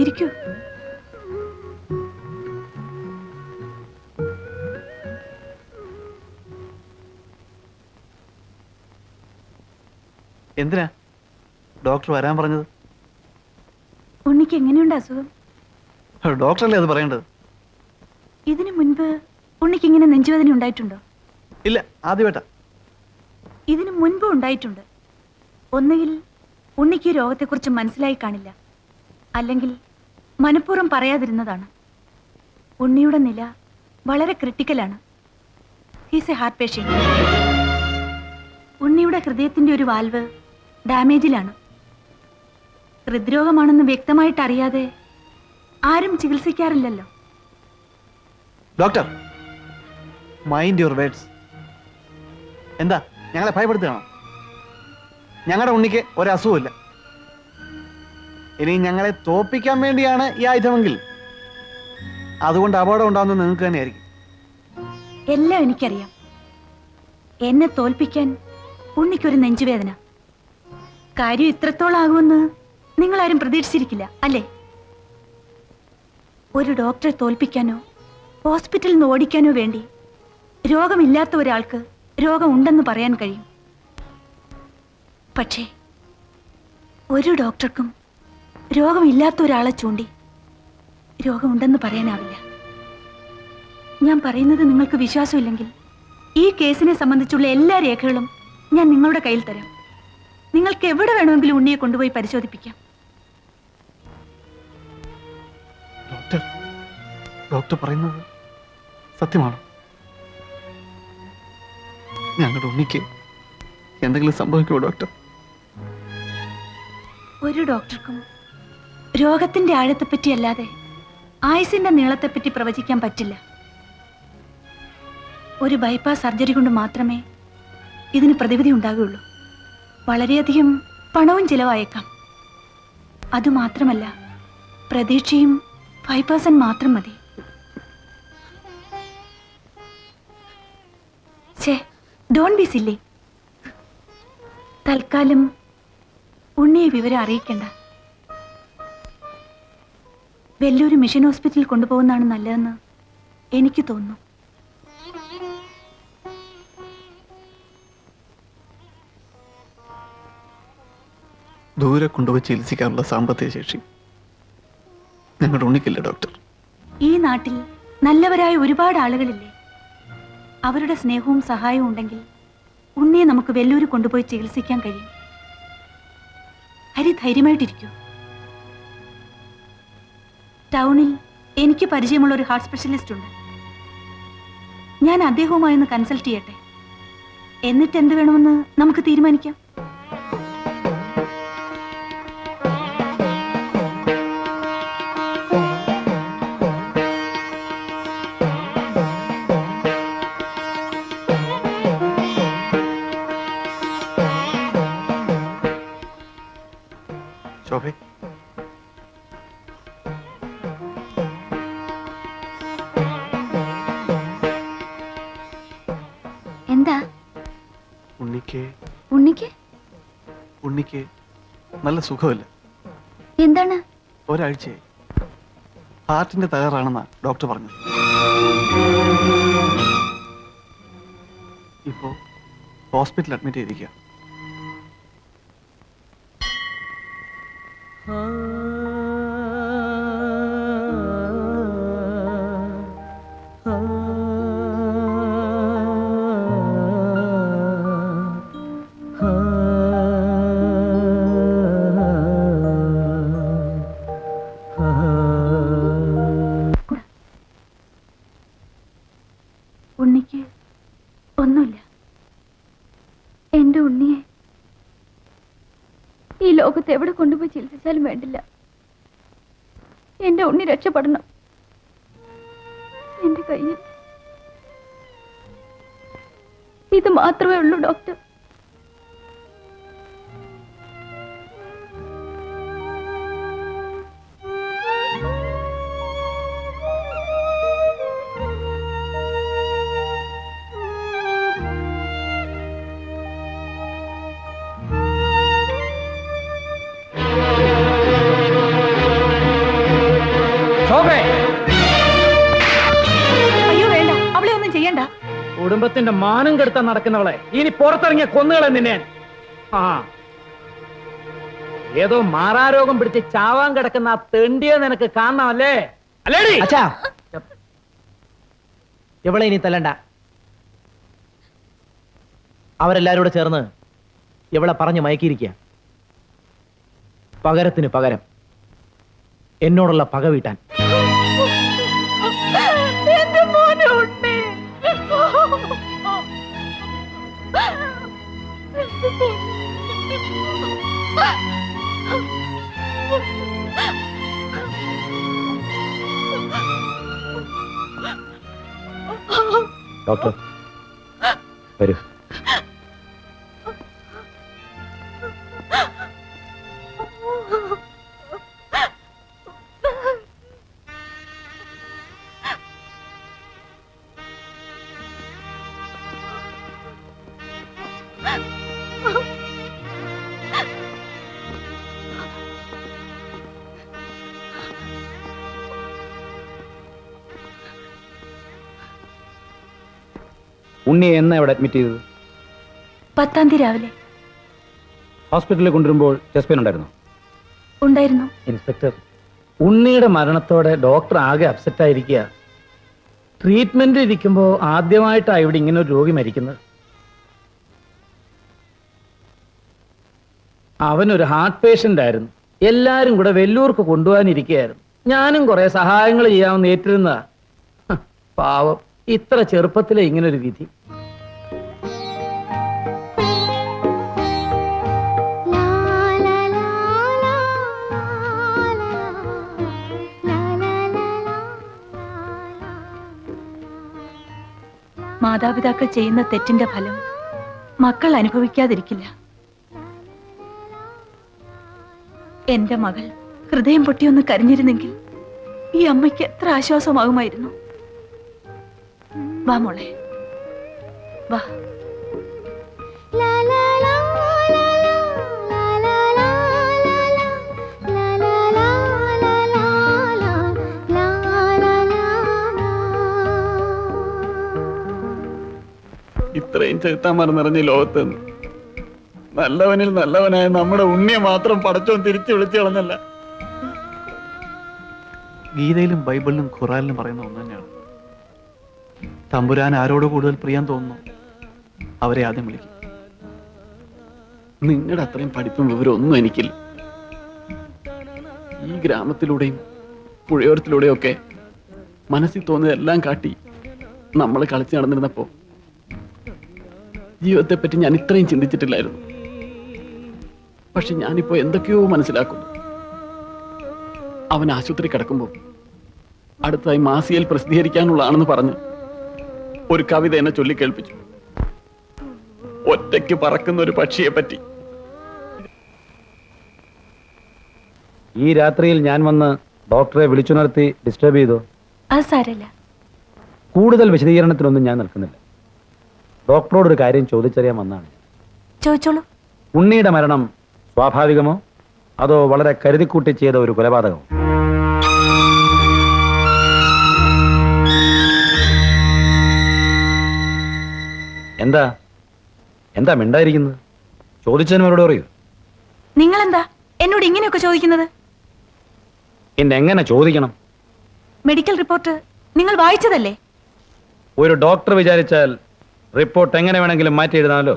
ഇരിക്കൂ. എന്തിനാ ഡോക്ടർ വരാൻ പറഞ്ഞത്? ഉണ്ണിക്ക് എങ്ങനെയുണ്ട് അസുഖം? ഡോക്ടറല്ലേ അത് പറയേണ്ടത്. ഇതിനു മുൻപ് ഉണ്ണിക്ക് ഇങ്ങനെ നെഞ്ചുവേദന ഉണ്ടായിട്ടുണ്ടോ? ഇല്ല, ആദ്യമായിട്ടാ. ഇതിനു മുൻപ് ഉണ്ടായിട്ടുണ്ട്. ഒന്നുകിൽ ഉണ്ണിക്ക് ഈ രോഗത്തെക്കുറിച്ച് മനസ്സിലായി കാണില്ല, അല്ലെങ്കിൽ മനഃപൂർവ്വം പറയാതിരുന്നതാണ്. ഉണ്ണിയുടെ നില വളരെ ക്രിട്ടിക്കലാണ്. He's a heart patient. ഉണ്ണിയുടെ ഹൃദയത്തിന്റെ ഒരു വാൽവ് ഡാമേജിലാണ്. ഹൃദ്രോഗമാണെന്ന് വ്യക്തമായിട്ട് അറിയാതെ ആരും ചികിത്സിക്കാറില്ലല്ലോ. Doctor, mind your words. എന്താ ഞങ്ങളെ ഭയപ്പെടുത്തുകയാണോ? ഞങ്ങളുടെ ഉണ്ണിക്ക് ഒരസുഖമില്ല. ഇനി ഞങ്ങളെ തോപ്പിക്കാൻ വേണ്ടിയാണ് ഈ ആയുധമെങ്കിൽ അതുകൊണ്ട് അപകടം ഉണ്ടാകുന്നത് നിങ്ങൾക്ക് തന്നെയായിരിക്കും. എല്ലാം എനിക്കറിയാം. എന്നെ തോൽപ്പിക്കാൻ ഉണ്ണിക്കൊരു നെഞ്ചുവേദന. കാര്യം ഇത്രത്തോളം ആകുമെന്ന് നിങ്ങളാരും പ്രതീക്ഷിച്ചിരിക്കില്ല, അല്ലേ? ഒരു ഡോക്ടറെ തോൽപ്പിക്കാനോ ഹോസ്പിറ്റലിൽ നിന്ന് ഓടിക്കാനോ വേണ്ടി രോഗമില്ലാത്ത ഒരാൾക്ക് രോഗമുണ്ടെന്ന് പറയാൻ കഴിയും. പക്ഷേ ഒരു ഡോക്ടർക്കും രോഗമില്ലാത്ത ഒരാളെ ചൂണ്ടി രോഗമുണ്ടെന്ന് പറയാനാവില്ല. ഞാൻ പറയുന്നത് നിങ്ങൾക്ക് വിശ്വാസമില്ലെങ്കിൽ ഈ കേസിനെ സംബന്ധിച്ചുള്ള എല്ലാ രേഖകളും ഞാൻ നിങ്ങളുടെ കയ്യിൽ തരാം. നിങ്ങൾക്ക് എവിടെ വേണമെങ്കിലും ഉണ്ണിയെ കൊണ്ടുപോയി പരിശോധിപ്പിക്കാം. ഡോക്ടർ പറയുന്നത് സത്യമാണോ? ഞങ്ങളുടെ ഉണ്ണിക്ക് എന്തെങ്കിലും സംഭവിക്കുമോ ഡോക്ടർ? ഒരു ഡോക്ടർക്കും രോഗത്തിന്റെ ആഴത്തെപ്പറ്റി അല്ലാതെ ആയുസിന്റെ നീളത്തെപ്പറ്റി പ്രവചിക്കാൻ പറ്റില്ല. ഒരു ബൈപ്പാസ് സർജറി കൊണ്ട് മാത്രമേ ഇതിന് പ്രതിവിധി ഉണ്ടാകുകയുള്ളൂ. വളരെയധികം പണവും ചിലവായേക്കാം. അതുമാത്രമല്ല, പ്രതീക്ഷയും 5% മാത്രം മതി. Don't be silly. തൽക്കാലം ഉണ്ണിയെ വിവരം അറിയിക്കണ്ട. വെല്ലൂര് മിഷൻ ഹോസ്പിറ്റലിൽ കൊണ്ടുപോകുന്നതാണ് നല്ലതെന്ന് എനിക്ക് തോന്നുന്നു. ദൂരെ കൊണ്ടുപോയി ചികിത്സിക്കാനുള്ള സാമ്പത്തിക ശേഷി ഞങ്ങളുടെ ഉണ്ണിക്കില്ല ഡോക്ടർ. ഈ നാട്ടിൽ നല്ലവരായ ഒരുപാട് ആളുകളില്ലേ? അവരുടെ സ്നേഹവും സഹായവും ഉണ്ടെങ്കിൽ ഉണ്ണിയെ നമുക്ക് വെല്ലൂര് കൊണ്ടുപോയി ചികിത്സിക്കാൻ കഴിയും. ഹരി ധൈര്യമായിട്ടിരിക്കൂ. ടൗണിൽ എനിക്ക് പരിചയമുള്ള ഒരു ഹാർട്ട് സ്പെഷ്യലിസ്റ്റ് ഉണ്ട്. ഞാൻ അദ്ദേഹവുമായി ഒന്ന് കൺസൾട്ട് ചെയ്യട്ടെ. എന്നിട്ട് എന്ത് വേണമെന്ന് നമുക്ക് തീരുമാനിക്കാം. ശോഭേ, എന്താ ഉണ്ണിക്ക് ഉണ്ണിക്ക് ഉണ്ണിക്ക് നല്ല സുഖമില്ല. എന്താണ്? ഒരാഴ്ചയായി ഹാർട്ടിന്റെ തകരാറാണെന്നാ ഡോക്ടർ പറഞ്ഞത്. ഇപ്പോ ഹോസ്പിറ്റലിൽ അഡ്മിറ്റ് ചെയ്തിരിക്കുക. ഉണ്ണിക്ക് ഒന്നുമില്ല. എന്റെ ഉണ്ണിയെ ഈ ലോകത്ത് എവിടെ കൊണ്ടുപോയി ചികിത്സിച്ചാലും വേണ്ടില്ല, എന്റെ ഉണ്ണി രക്ഷപ്പെടണം. എന്റെ കയ്യിൽ ഇത് മാത്രമേ ഉള്ളൂ ഡോക്ടർ. അയ്യോ വേണ്ട, അവളെ ഒന്നും ചെയ്യണ്ട. കുടുംബത്തിന്റെ മാനം കെടുത്താൻ നടക്കുന്നവളെ ഇനി പുറത്തിറങ്ങിയ കൊന്നുകളെ നിന്നെ. ആ ഏതോ മാറാരോഗം പിടിച്ച് ചാവാൻ കിടക്കുന്ന ആ തെണ്ടിയെ നിനക്ക് കാണാമല്ലേ? അല്ലേടി? അച്ഛാ, ഇവളെ ഇനി തല്ലണ്ട. അവരെല്ലാരും കൂടെ ചേർന്ന് ഇവളെ പറഞ്ഞു മയക്കിയിരിക്കുക. പകരത്തിന് പകരം എന്നോടുള്ള പക വീട്ടാൻ. എന്റെ മോനെ ഉണ്ണി. ഡോക്ടർ വരൂ. ഉണ്ണിയെ എന്നാ ഇവിടെ അഡ്മിറ്റ് ചെയ്തത്? 10-ാം തീയതി രാവിലെ. ഹോസ്പിറ്റലിൽ കൊണ്ടുവരുമ്പോൾ ചെസ്റ്റ് പെയിൻ ഉണ്ടായിരുന്നു? ഉണ്ടായിരുന്നു. ഇൻസ്പെക്ടർ, ഉണ്ണിയുടെ മരണത്തോടെ ഡോക്ടർ ആകെ അപ്സെറ്റ് ആയിരിക്കുക. ട്രീറ്റ്മെന്റ് ഇരിക്കുമ്പോൾ ആദ്യമായിട്ടാണ് ഇവിടെ ഇങ്ങനെ ഒരു രോഗി മരിക്കുന്നത്. അവനൊരു ഹാർട്ട് പേഷ്യന്റ് ആയിരുന്നു. എല്ലാരും കൂടെ വെല്ലൂർക്ക് കൊണ്ടുപോകാനിരിക്കുകയായിരുന്നു. ഞാനും കുറെ സഹായങ്ങൾ ചെയ്യാമെന്ന് ഏറ്റിരുന്നതാ. പാവം, ഇത്ര ചെറുപ്പത്തിലെ ഇങ്ങനൊരു വിധി. മാതാപിതാക്കൾ ചെയ്യുന്ന തെറ്റിന്റെ ഫലം മക്കൾ അനുഭവിക്കാതിരിക്കില്ല. എന്റെ മകൾ ഹൃദയം പൊട്ടിയൊന്ന് കരഞ്ഞിരുന്നെങ്കിൽ ഈ അമ്മയ്ക്ക് എത്ര ആശ്വാസമാകുമായിരുന്നു. വാ മോളെ, വാ. ഇത്രയും ചെറുത്താന്മാർ നിറഞ്ഞ ലോകത്ത് നല്ലവനിൽ നല്ലവനായ നമ്മുടെ ഉണ്ണിയെ മാത്രം പടച്ചോൻ തിരിച്ചു വിളിച്ചു കളഞ്ഞല്ല. ഗീതയിലും ബൈബിളിലും ഖുറാനിലും പറയുന്ന ഒന്ന് തന്നെയാണ്, തമ്പുരാൻ ആരോട് കൂടുതൽ പ്രിയം തോന്നുന്നു അവരെ ആദ്യം വിളിക്കും. നിങ്ങളുടെ അത്രയും പഠിപ്പും വിവരം ഒന്നും എനിക്കില്ല. ഈ ഗ്രാമത്തിലൂടെയും പുഴയോരത്തിലൂടെയും ഒക്കെ മനസ്സിൽ തോന്നിയതെല്ലാം കാട്ടി നമ്മൾ കളിച്ചു നടന്നിരുന്നപ്പോ ജീവിതത്തെപ്പറ്റി ഞാൻ ഇത്രയും ചിന്തിച്ചിട്ടില്ലായിരുന്നു. പക്ഷെ ഞാനിപ്പോ എന്തൊക്കെയോ മനസ്സിലാക്കുന്നു. അവൻ ആശുപത്രി കിടക്കുമ്പോൾ അടുത്തായി മാസികയിൽ പ്രസിദ്ധീകരിക്കാനുള്ളതാണെന്ന് പറഞ്ഞ് ഒരു കവിത എന്നെ ചൊല്ലിക്കേൾപ്പിച്ചു. ഒറ്റയ്ക്ക് പറക്കുന്ന ഒരു പക്ഷിയെ പറ്റി. ഈ രാത്രിയിൽ ഞാൻ വന്ന് ഡോക്ടറെ വിളിച്ചുണർത്തി ഡിസ്റ്റർബ് ചെയ്തോ? അത് സാരമില്ല. കൂടുതൽ വിശദീകരണത്തിനൊന്നും ഞാൻ നിൽക്കുന്നില്ല. ഡോക്ടറോടൊരു കാര്യം ചോദിച്ചറിയാൻ വന്നാണ്. ചോദിച്ചോളൂ. ഉണ്ണിയുടെ മരണം സ്വാഭാവികമോ അതോ വളരെ കരുതിക്കൂട്ടി ചെയ്ത ഒരു കൊലപാതകമോ? എന്താ എന്താ മിണ്ടായിരിക്കുന്നത്? ചോദിച്ചതിന് മറുപടി പറയൂ. നിങ്ങളെന്താ എന്നോട് ഇങ്ങനെയൊക്കെ ചോദിക്കുന്നത്? പിന്നെ എങ്ങനെ ചോദിക്കണം? മെഡിക്കൽ റിപ്പോർട്ട് നിങ്ങൾ വായിച്ചതല്ലേ? ഒരു ഡോക്ടർ വിചാരിച്ചാൽ റിപ്പോർട്ട് എങ്ങനെ വേണമെങ്കിലും മാറ്റി എഴുതാമല്ലോ.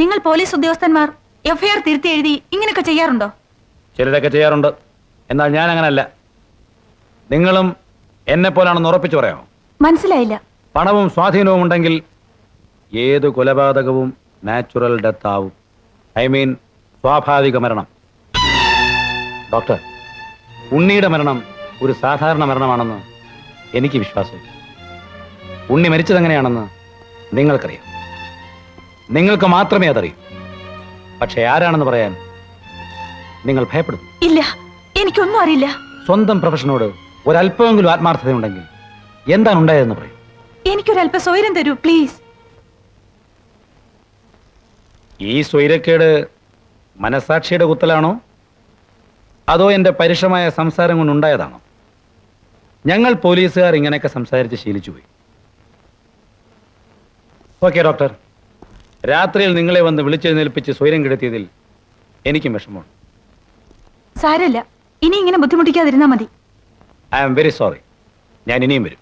നിങ്ങൾ പോലീസ് ഉദ്യോഗസ്ഥന്മാർ എഫ്ഐആർ തിരുത്തി എഴുതി ഇങ്ങനെയൊക്കെ ചെയ്യാറുണ്ടോ? ചിലരൊക്കെ ചെയ്യാറുണ്ട്. എന്നാൽ ഞാൻ അങ്ങനല്ല. നിങ്ങളും എന്നെ പോലാണെന്ന് ഉറപ്പിച്ചു പറയാമോ? മനസ്സിലായില്ല. പണവും സ്വാധീനവും ഉണ്ടെങ്കിൽ ഏത് കൊലപാതകവും നാച്ചുറൽ ഡെത്ത് ആവും. ഐ മീൻ സ്വാഭാവിക മരണം. ഡോക്ടർ, ഉണ്ണിയുടെ മരണം ഒരു സാധാരണ മരണമാണെന്ന് എനിക്ക് വിശ്വാസമില്ല. ഉണ്ണി മരിച്ചത് എങ്ങനെയാണെന്ന് നിങ്ങൾക്കറിയാം. നിങ്ങൾക്ക് മാത്രമേ അതറിയൂ. പക്ഷെ ആരാണെന്ന് പറയാൻ നിങ്ങൾ ഭയപ്പെടുന്നു. ഇല്ല, എനിക്കൊന്നും അറിയില്ല. സ്വന്തം പ്രൊഫഷനോട് ഒരല്പമെങ്കിലും ആത്മാർത്ഥതയുണ്ടെങ്കിൽ എന്താണ് ഉണ്ടായതെന്ന് പറയും. എനിക്കൊരല്പ സ്വൈരം തരൂ പ്ലീസ്. ഈ സ്വൈരക്കേട് മനസാക്ഷിയുടെ കുത്തലാണോ അതോ എന്റെ പരുഷമായ സംസാരം കൊണ്ടുണ്ടായതാണോ? ഞങ്ങൾ പോലീസുകാർ ഇങ്ങനെയൊക്കെ സംസാരിച്ച് ശീലിച്ചുപോയി. ഓക്കെ ഡോക്ടർ, രാത്രിയിൽ നിങ്ങളെ വന്ന് വിളിച്ചെഴുന്നേൽപ്പിച്ച് സ്വൈരം കെടുത്തിയതിൽ എനിക്കും വിഷമമുണ്ട്. സാരമില്ല, ഇനി ഇങ്ങനെ ബുദ്ധിമുട്ടിക്കാതിരുന്നാ മതി. I am very sorry. ഞാൻ ഇനിയും വരും.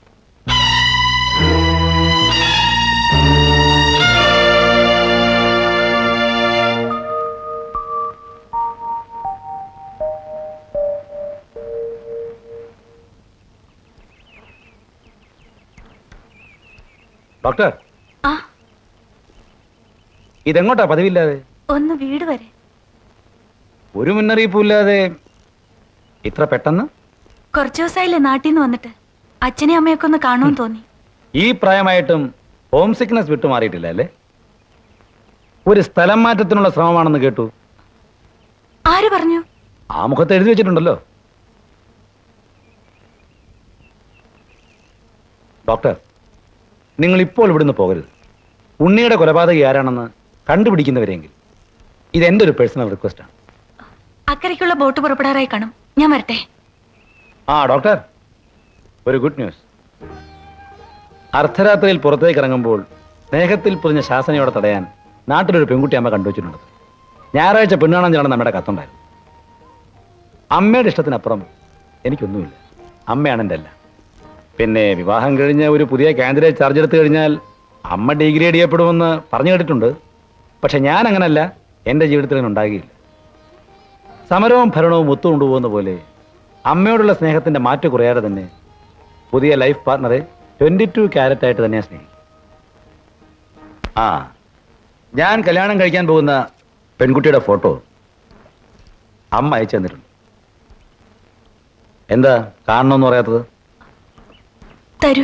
ഡോക്ടർ, ആ, ഇതെങ്ങോട്ടാ പതിവില്ലാതെ? ഒന്ന് വീട് വരെ. ഒരു മുന്നറിയിപ്പും ഇല്ലാതെ ഇത്ര പെട്ടെന്ന്? കുറച്ചു ദിവസമായില്ലേ നാട്ടിൽ നിന്ന് വന്നിട്ട്. അച്ഛനെ അമ്മയൊക്കെ ഒന്ന് കാണുമെന്ന് തോന്നി. ഈ പ്രായമായിട്ടും ഹോം സിക്നസ് വിട്ടുമാറിയിട്ടില്ല അല്ലേ? ഒരു സ്ഥലം മാറ്റത്തിനുള്ള ശ്രമമാണെന്ന് കേട്ടു. ആര് പറഞ്ഞു? ആ മുഖത്ത് എഴുതി വെച്ചിട്ടുണ്ടല്ലോ. ഡോക്ടർ, നിങ്ങൾ ഇപ്പോൾ ഇവിടുന്ന് പോകരുത്. ഉണ്ണിയുടെ കൊലപാതകി ആരാണെന്ന് കണ്ടുപിടിക്കുന്നവരെങ്കിൽ ഇതെന്റെ ഒരു പേഴ്സണൽ റിക്വസ്റ്റാണ്. അക്കരയ്ക്കുള്ള ബോട്ട് പുറപ്പെടാറായി കാണും. ഞാൻ വരട്ടെ. ആ ഡോക്ടർ, ഒരു ഗുഡ് ന്യൂസ്. അർദ്ധരാത്രിയിൽ പുറത്തേക്ക് ഇറങ്ങുമ്പോൾ സ്നേഹത്തിൽ പൊതിഞ്ഞ ശാസനയോടെ തടയാൻ നാട്ടിലൊരു പെൺകുട്ടി അമ്മ കണ്ടുവച്ചിട്ടുണ്ട്. ഞായറാഴ്ച പെണ്ണാണെന്ന് കാണാൻ നമ്മുടെ കത്തുണ്ടായിരുന്നു. അമ്മയുടെ ഇഷ്ടത്തിനപ്പുറം എനിക്കൊന്നുമില്ല. അമ്മയാണ് എൻ്റെ എല്ലാം. പിന്നെ വിവാഹം കഴിഞ്ഞ് ഒരു പുതിയ കാൻഡിഡേറ്റ് ചാർജ് എടുത്തു കഴിഞ്ഞാൽ അമ്മ ഡിഗ്രേഡ് ചെയ്യപ്പെടുമെന്ന് പറഞ്ഞു കേട്ടിട്ടുണ്ട്. പക്ഷെ ഞാൻ അങ്ങനല്ല. എൻ്റെ ജീവിതത്തിൽ അങ്ങനെ ഉണ്ടാകില്ല. സമരവും ഭരണവും ഒത്തുകൊണ്ടുപോകുന്ന പോലെ അമ്മയോടുള്ള സ്നേഹത്തിന്റെ മാറ്റം കുറയാതെ തന്നെ പുതിയ ലൈഫ് പാർട്ണറെ 22 ക്യാരറ്റ് ആയിട്ട് തന്നെയാണ് സ്നേഹിക്കും. ആ, ഞാൻ കല്യാണം കഴിക്കാൻ പോകുന്ന പെൺകുട്ടിയുടെ ഫോട്ടോ അമ്മ അയച്ചു തന്നിട്ടുണ്ട്. എന്താ കാണണമെന്ന് പറയാത്തത്? തരൂ.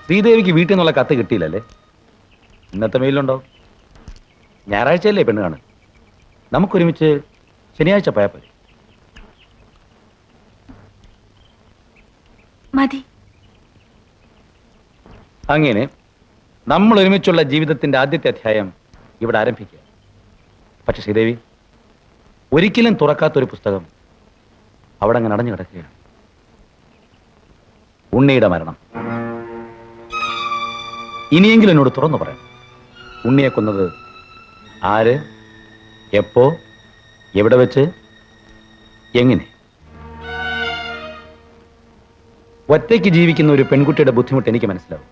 ശ്രീദേവിക്ക് വീട്ടിൽ നിന്നുള്ള കത്ത് കിട്ടിയില്ലല്ലേ? ഇന്നത്തെ മെയിലുണ്ടോ? ഞായറാഴ്ചയല്ലേ പെണ്ണ് കാണും. നമുക്കൊരുമിച്ച് ശനിയാഴ്ച പോയാൽ പോരെ? മതി. അങ്ങനെ നമ്മൾ ഒരുമിച്ചുള്ള ജീവിതത്തിന്റെ ആദ്യത്തെ അധ്യായം ഇവിടെ ആരംഭിക്കുക. പക്ഷെ ശ്രീദേവി, ഒരിക്കലും തുറക്കാത്തൊരു പുസ്തകം അവിടെ അങ്ങനെ അടഞ്ഞു കിടക്കുകയാണ്. ഉണ്ണിയുടെ മരണം. ഇനിയെങ്കിലും എന്നോട് തുറന്നു പറയാം. ഉണ്ണിയെ കൊന്നത് ആര്, എപ്പോ, എവിടെ വെച്ച്, എങ്ങനെ? ഒറ്റയ്ക്ക് ജീവിക്കുന്ന ഒരു പെൺകുട്ടിയുടെ ബുദ്ധിമുട്ട് എനിക്ക് മനസ്സിലാവും.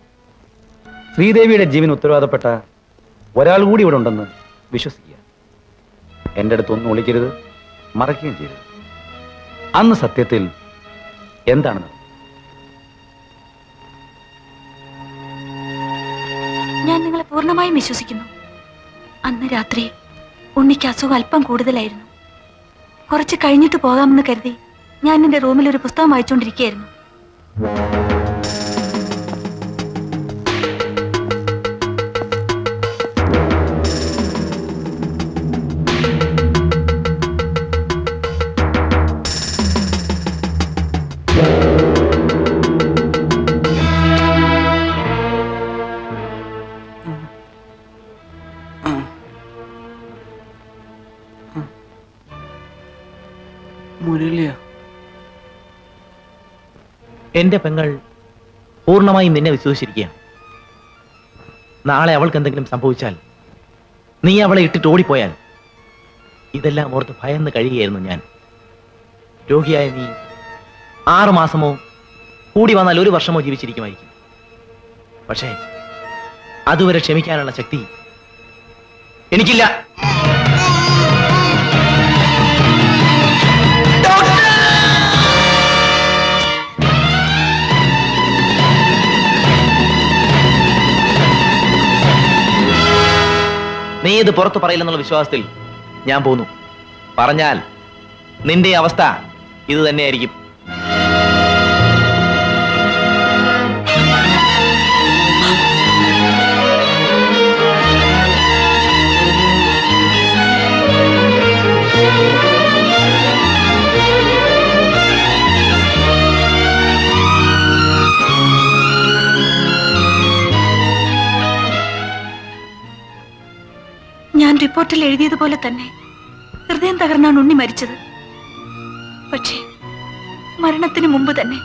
ശ്രീദേവിയുടെ ജീവന് ഉത്തരവാദപ്പെട്ട ഒരാൾ കൂടി ഇവിടെ ഉണ്ടെന്ന് വിശ്വസിക്കുക. എൻ്റെ അടുത്തൊന്നും ഒളിക്കരുത്, മറയ്ക്കുകയും ചെയ്യരുത്. അന്ന് സത്യത്തിൽ എന്താണ് നടന്നത്? ഞാൻ നിങ്ങളെ പൂർണ്ണമായും വിശ്വസിക്കുന്നു. അന്ന് രാത്രി ഉണ്ണിക്ക് അസുഖം അല്പം കൂടുതലായിരുന്നു. കുറച്ച് കഴിഞ്ഞിട്ട് പോകാമെന്ന് കരുതി ഞാൻ എന്റെ റൂമിൽ ഒരു പുസ്തകം വായിച്ചുകൊണ്ടിരിക്കുകയായിരുന്നു. മുരളിയ, എന്റെ പെങ്ങൾ പൂർണ്ണമായും നിന്നെ വിശ്വസിച്ചിരിക്കുകയാണ്. നാളെ അവൾക്ക് എന്തെങ്കിലും സംഭവിച്ചാൽ നീ അവളെ ഇട്ടിട്ട് ഓടിപ്പോയാൽ ഇതെല്ലാം ഓർത്ത് ഭയന്ന് കഴിയുകയായിരുന്നു ഞാൻ. രോഗിയായ നീ 6 മാസമോ കൂടി വന്നാൽ 1 വർഷമോ ജീവിച്ചിരിക്കുമായിരിക്കും. പക്ഷേ അതുവരെ ക്ഷമിക്കാനുള്ള ശക്തി എനിക്കില്ല. നീ ഇത് പുറത്തു പറയില്ലെന്നുള്ള വിശ്വാസത്തിൽ ഞാൻ പോന്നു. പറഞ്ഞാൽ നിന്റെ അവസ്ഥ ഇത് തന്നെയായിരിക്കും. ഞാൻ റിപ്പോർട്ടിൽ എഴുതിയതുപോലെ തന്നെ ഹൃദയം തകർന്നാണ് ഉണ്ണി മരിച്ചത്. പക്ഷേ മരണത്തിന് മുമ്പ് തന്നെ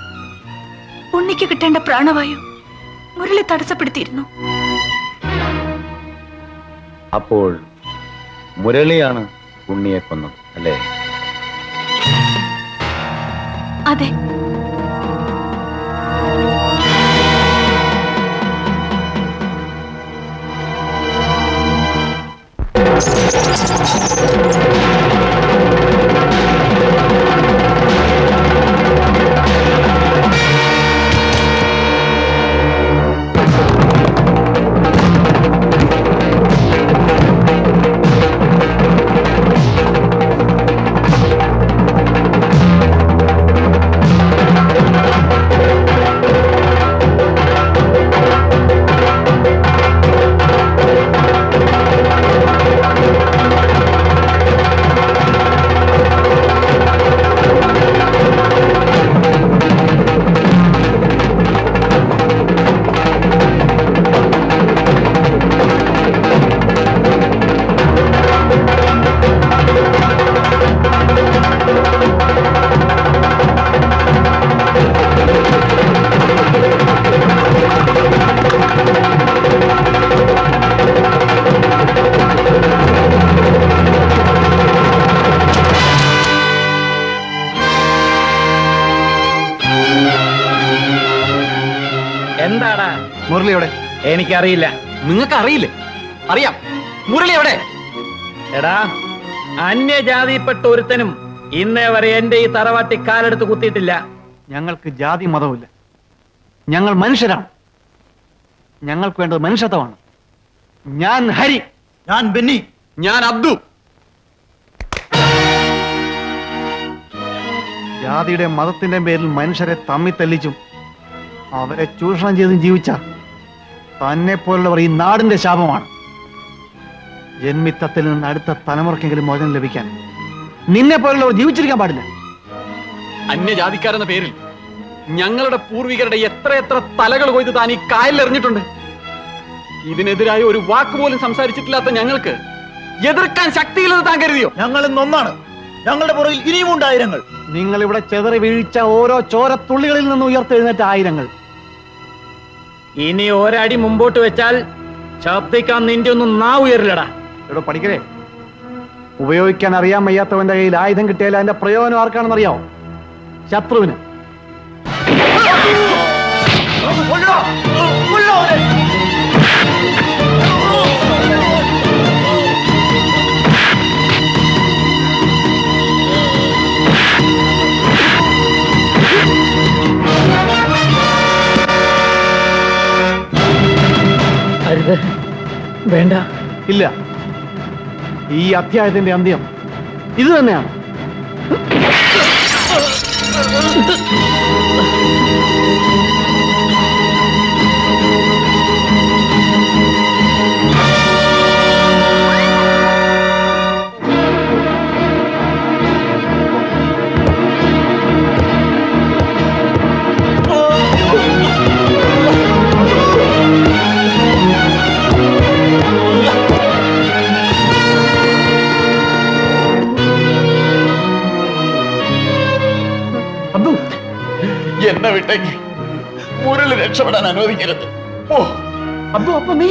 ഉണ്ണിക്ക് കിട്ടേണ്ട പ്രാണവായു മുരളി തടസ്സപ്പെടുത്തിയിരുന്നു. അപ്പോൾ മുരളിയാണ് ഉണ്ണിയെ കൊന്നത് അല്ലേ? അതെ. എന്താടാ മുരളി എവിടെ? എനിക്കറിയില്ല. നിങ്ങൾക്ക് അറിയില്ലേ? അറിയാം. മുരളി എവിടെ? എടാ, അന്യജാതിപ്പെട്ട ഒരുത്തനും ഇന്നേ വരെ എന്റെ ഈ തറവാട്ടി കാലെടുത്ത് കുത്തിയിട്ടില്ല. ഞങ്ങൾക്ക് ജാതി മതവുമില്ല. ഞങ്ങൾ മനുഷ്യരാണ്. ഞങ്ങൾക്ക് വേണ്ടത് മനുഷ്യത്വമാണ്. ഞാൻ ഹരി, ഞാൻ ബെന്നി, ഞാൻ അബ്ദു. ജാതിയുടെ മതത്തിന്റെ പേരിൽ മനുഷ്യരെ തമ്മിൽ തല്ലിച്ചും അവരെ ചൂഷണം ചെയ്തും ജീവിച്ച തന്നെ പോലുള്ളവർ ഈ നാടിന്റെ ശാപമാണ്. ജന്മിത്തത്തിൽ നിന്ന് അടുത്ത തലമുറക്കെങ്കിലും മോചനം ലഭിക്കാൻ നിന്നെ പോലുള്ളവർ ജീവിച്ചിരിക്കാൻ പാടില്ല. അന്യജാതിക്കാരെന്ന പേരിൽ ഞങ്ങളുടെ പൂർവികരുടെ എത്രയെത്ര തലകൾ കൊയ്ത് താൻ ഈ കായലിൽ എറിഞ്ഞിട്ടുണ്ട്. ഇതിനെതിരായ ഒരു വാക്ക് പോലും സംസാരിച്ചിട്ടില്ലാത്ത ഞങ്ങൾക്ക് എതിർക്കാൻ ശക്തിയില്ലെന്ന് താൻ കരുതിയോ? ഞങ്ങൾ ഇന്നൊന്നാണ്. ഞങ്ങളുടെ പുറകിൽ ഇനിയും ഉണ്ട് ആയിരങ്ങൾ. നിങ്ങൾ ഇവിടെ ചെതറി വീഴ്ച ഓരോ ചോരത്തുള്ളികളിൽ നിന്ന് ഉയർത്തെഴുന്നേറ്റ ആയിരങ്ങൾ. ഇനി ഒരടി മുമ്പോട്ട് വെച്ചാൽ ശബ്ദിക്കാൻ നിന്റെ ഒന്നും നാ ഉയരില്ലടാ. ഇവിടെ പഠിക്കലേ, ഉപയോഗിക്കാൻ അറിയാൻ വയ്യാത്തവന്റെ കയ്യിൽ ആയുധം കിട്ടിയാൽ അതിന്റെ പ്രയോജനം ആർക്കാണെന്ന് അറിയാമോ? ശത്രുവിന്. അരുത്, വേണ്ട. ഇല്ല, ഈ അധ്യായത്തിന്റെ അന്ത്യം ഇത് തന്നെയാണ്. എന്നെ വിട്ടേക്ക്. മുരളി രക്ഷപ്പെടാൻ അനുവദിക്കരുത്. ഓ അബ്ദു, അപ്പൊ നീ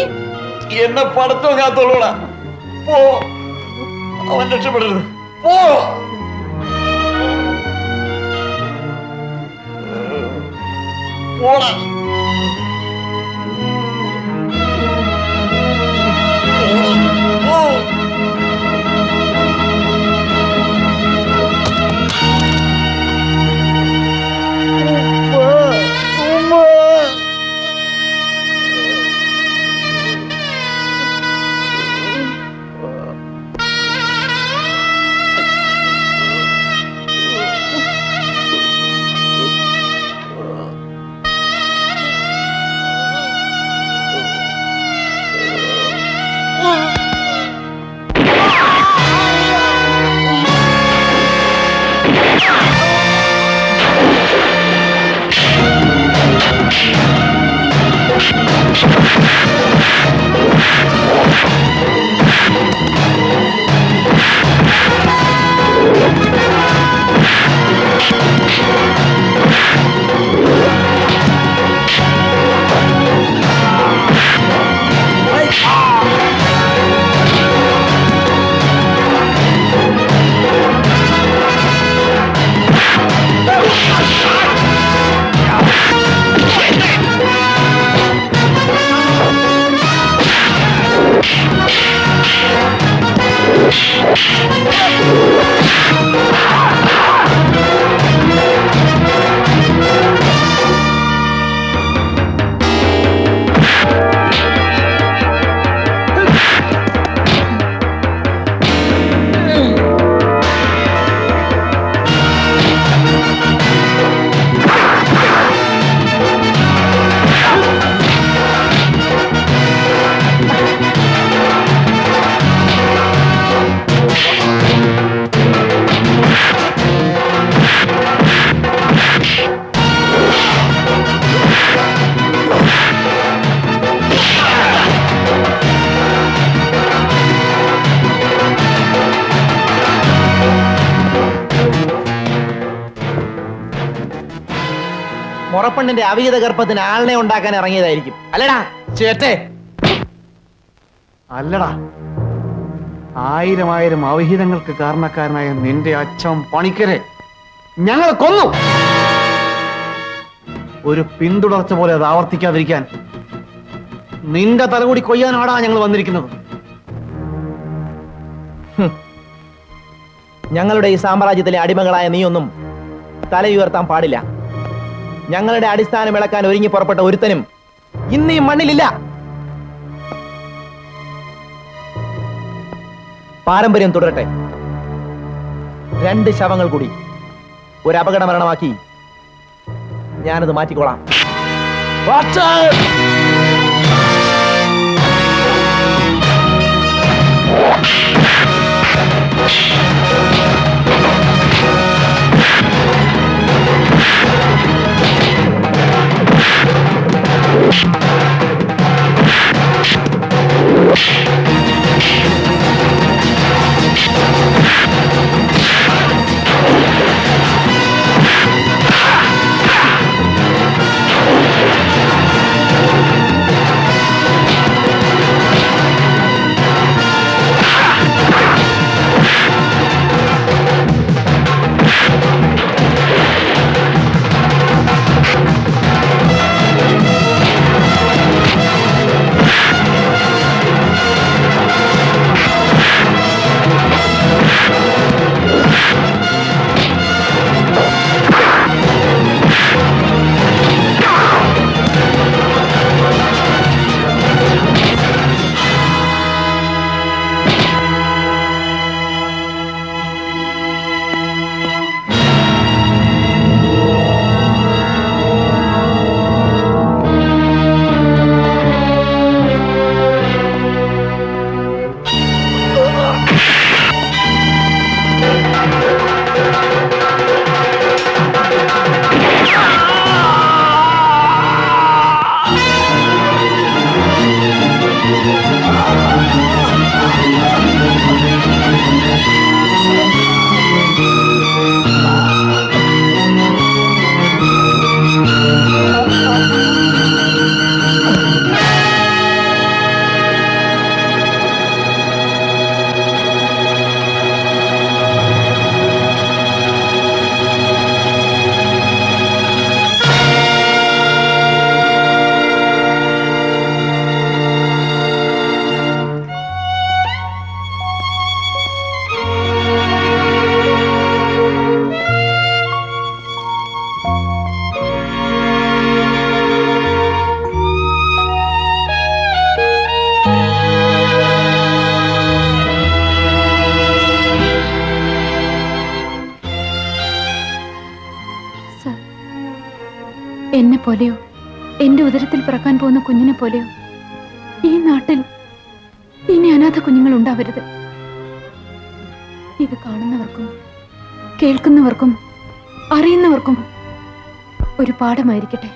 എന്നെ പടത്തോങ്ങാത്തോളൂടാ. പോ. അവൻ രക്ഷപ്പെടരുത്. പോ. പോടാ. പോ. മുറപ്പെണ്ണിന്റെ അവിഹിത ഗർഭത്തിന് ആളിനെ ഉണ്ടാക്കാൻ ഇറങ്ങിയതായിരിക്കും അല്ലടാ ചേട്ടെ? അല്ലടാ, 1000 അവിഹിതങ്ങൾക്ക് കാരണക്കാരനായ നിന്റെ അച്ഛൻ പണിക്കരെ ഞങ്ങൾ കൊന്നു. ഒരു പിന്തുടർച്ച പോലെ അത് ആവർത്തിക്കാതിരിക്കാൻ നിന്റെ തലകൂടി കൊയ്യാനാടാ ഞങ്ങൾ വന്നിരിക്കുന്നത്. ഞങ്ങളുടെ ഈ സാമ്രാജ്യത്തിലെ അടിമകളായ നീയൊന്നും തലയുയർത്താൻ പാടില്ല. ഞങ്ങളുടെ അടിസ്ഥാനം ഇളക്കാൻ ഒരുങ്ങി പുറപ്പെട്ട ഒരുത്തനും ഇന്ന് ഈ മണ്ണിലില്ല. പാരമ്പര്യം തുടരട്ടെ. 2 ശവങ്ങൾ കൂടി ഒരു അപകട മരണമാക്കി ഞാനത് മാറ്റിക്കോളാം. എന്നെ പോലെയോ എന്റെ ഉദരത്തിൽ പിറക്കാൻ പോകുന്ന കുഞ്ഞിനെ പോലെയോ ഈ നാട്ടിൽ ഇനി അനാഥ കുഞ്ഞുങ്ങൾ ഉണ്ടാവരുത്. ഇത് കാണുന്നവർക്കും കേൾക്കുന്നവർക്കും അറിയുന്നവർക്കും ഒരു പാഠമായിരിക്കട്ടെ.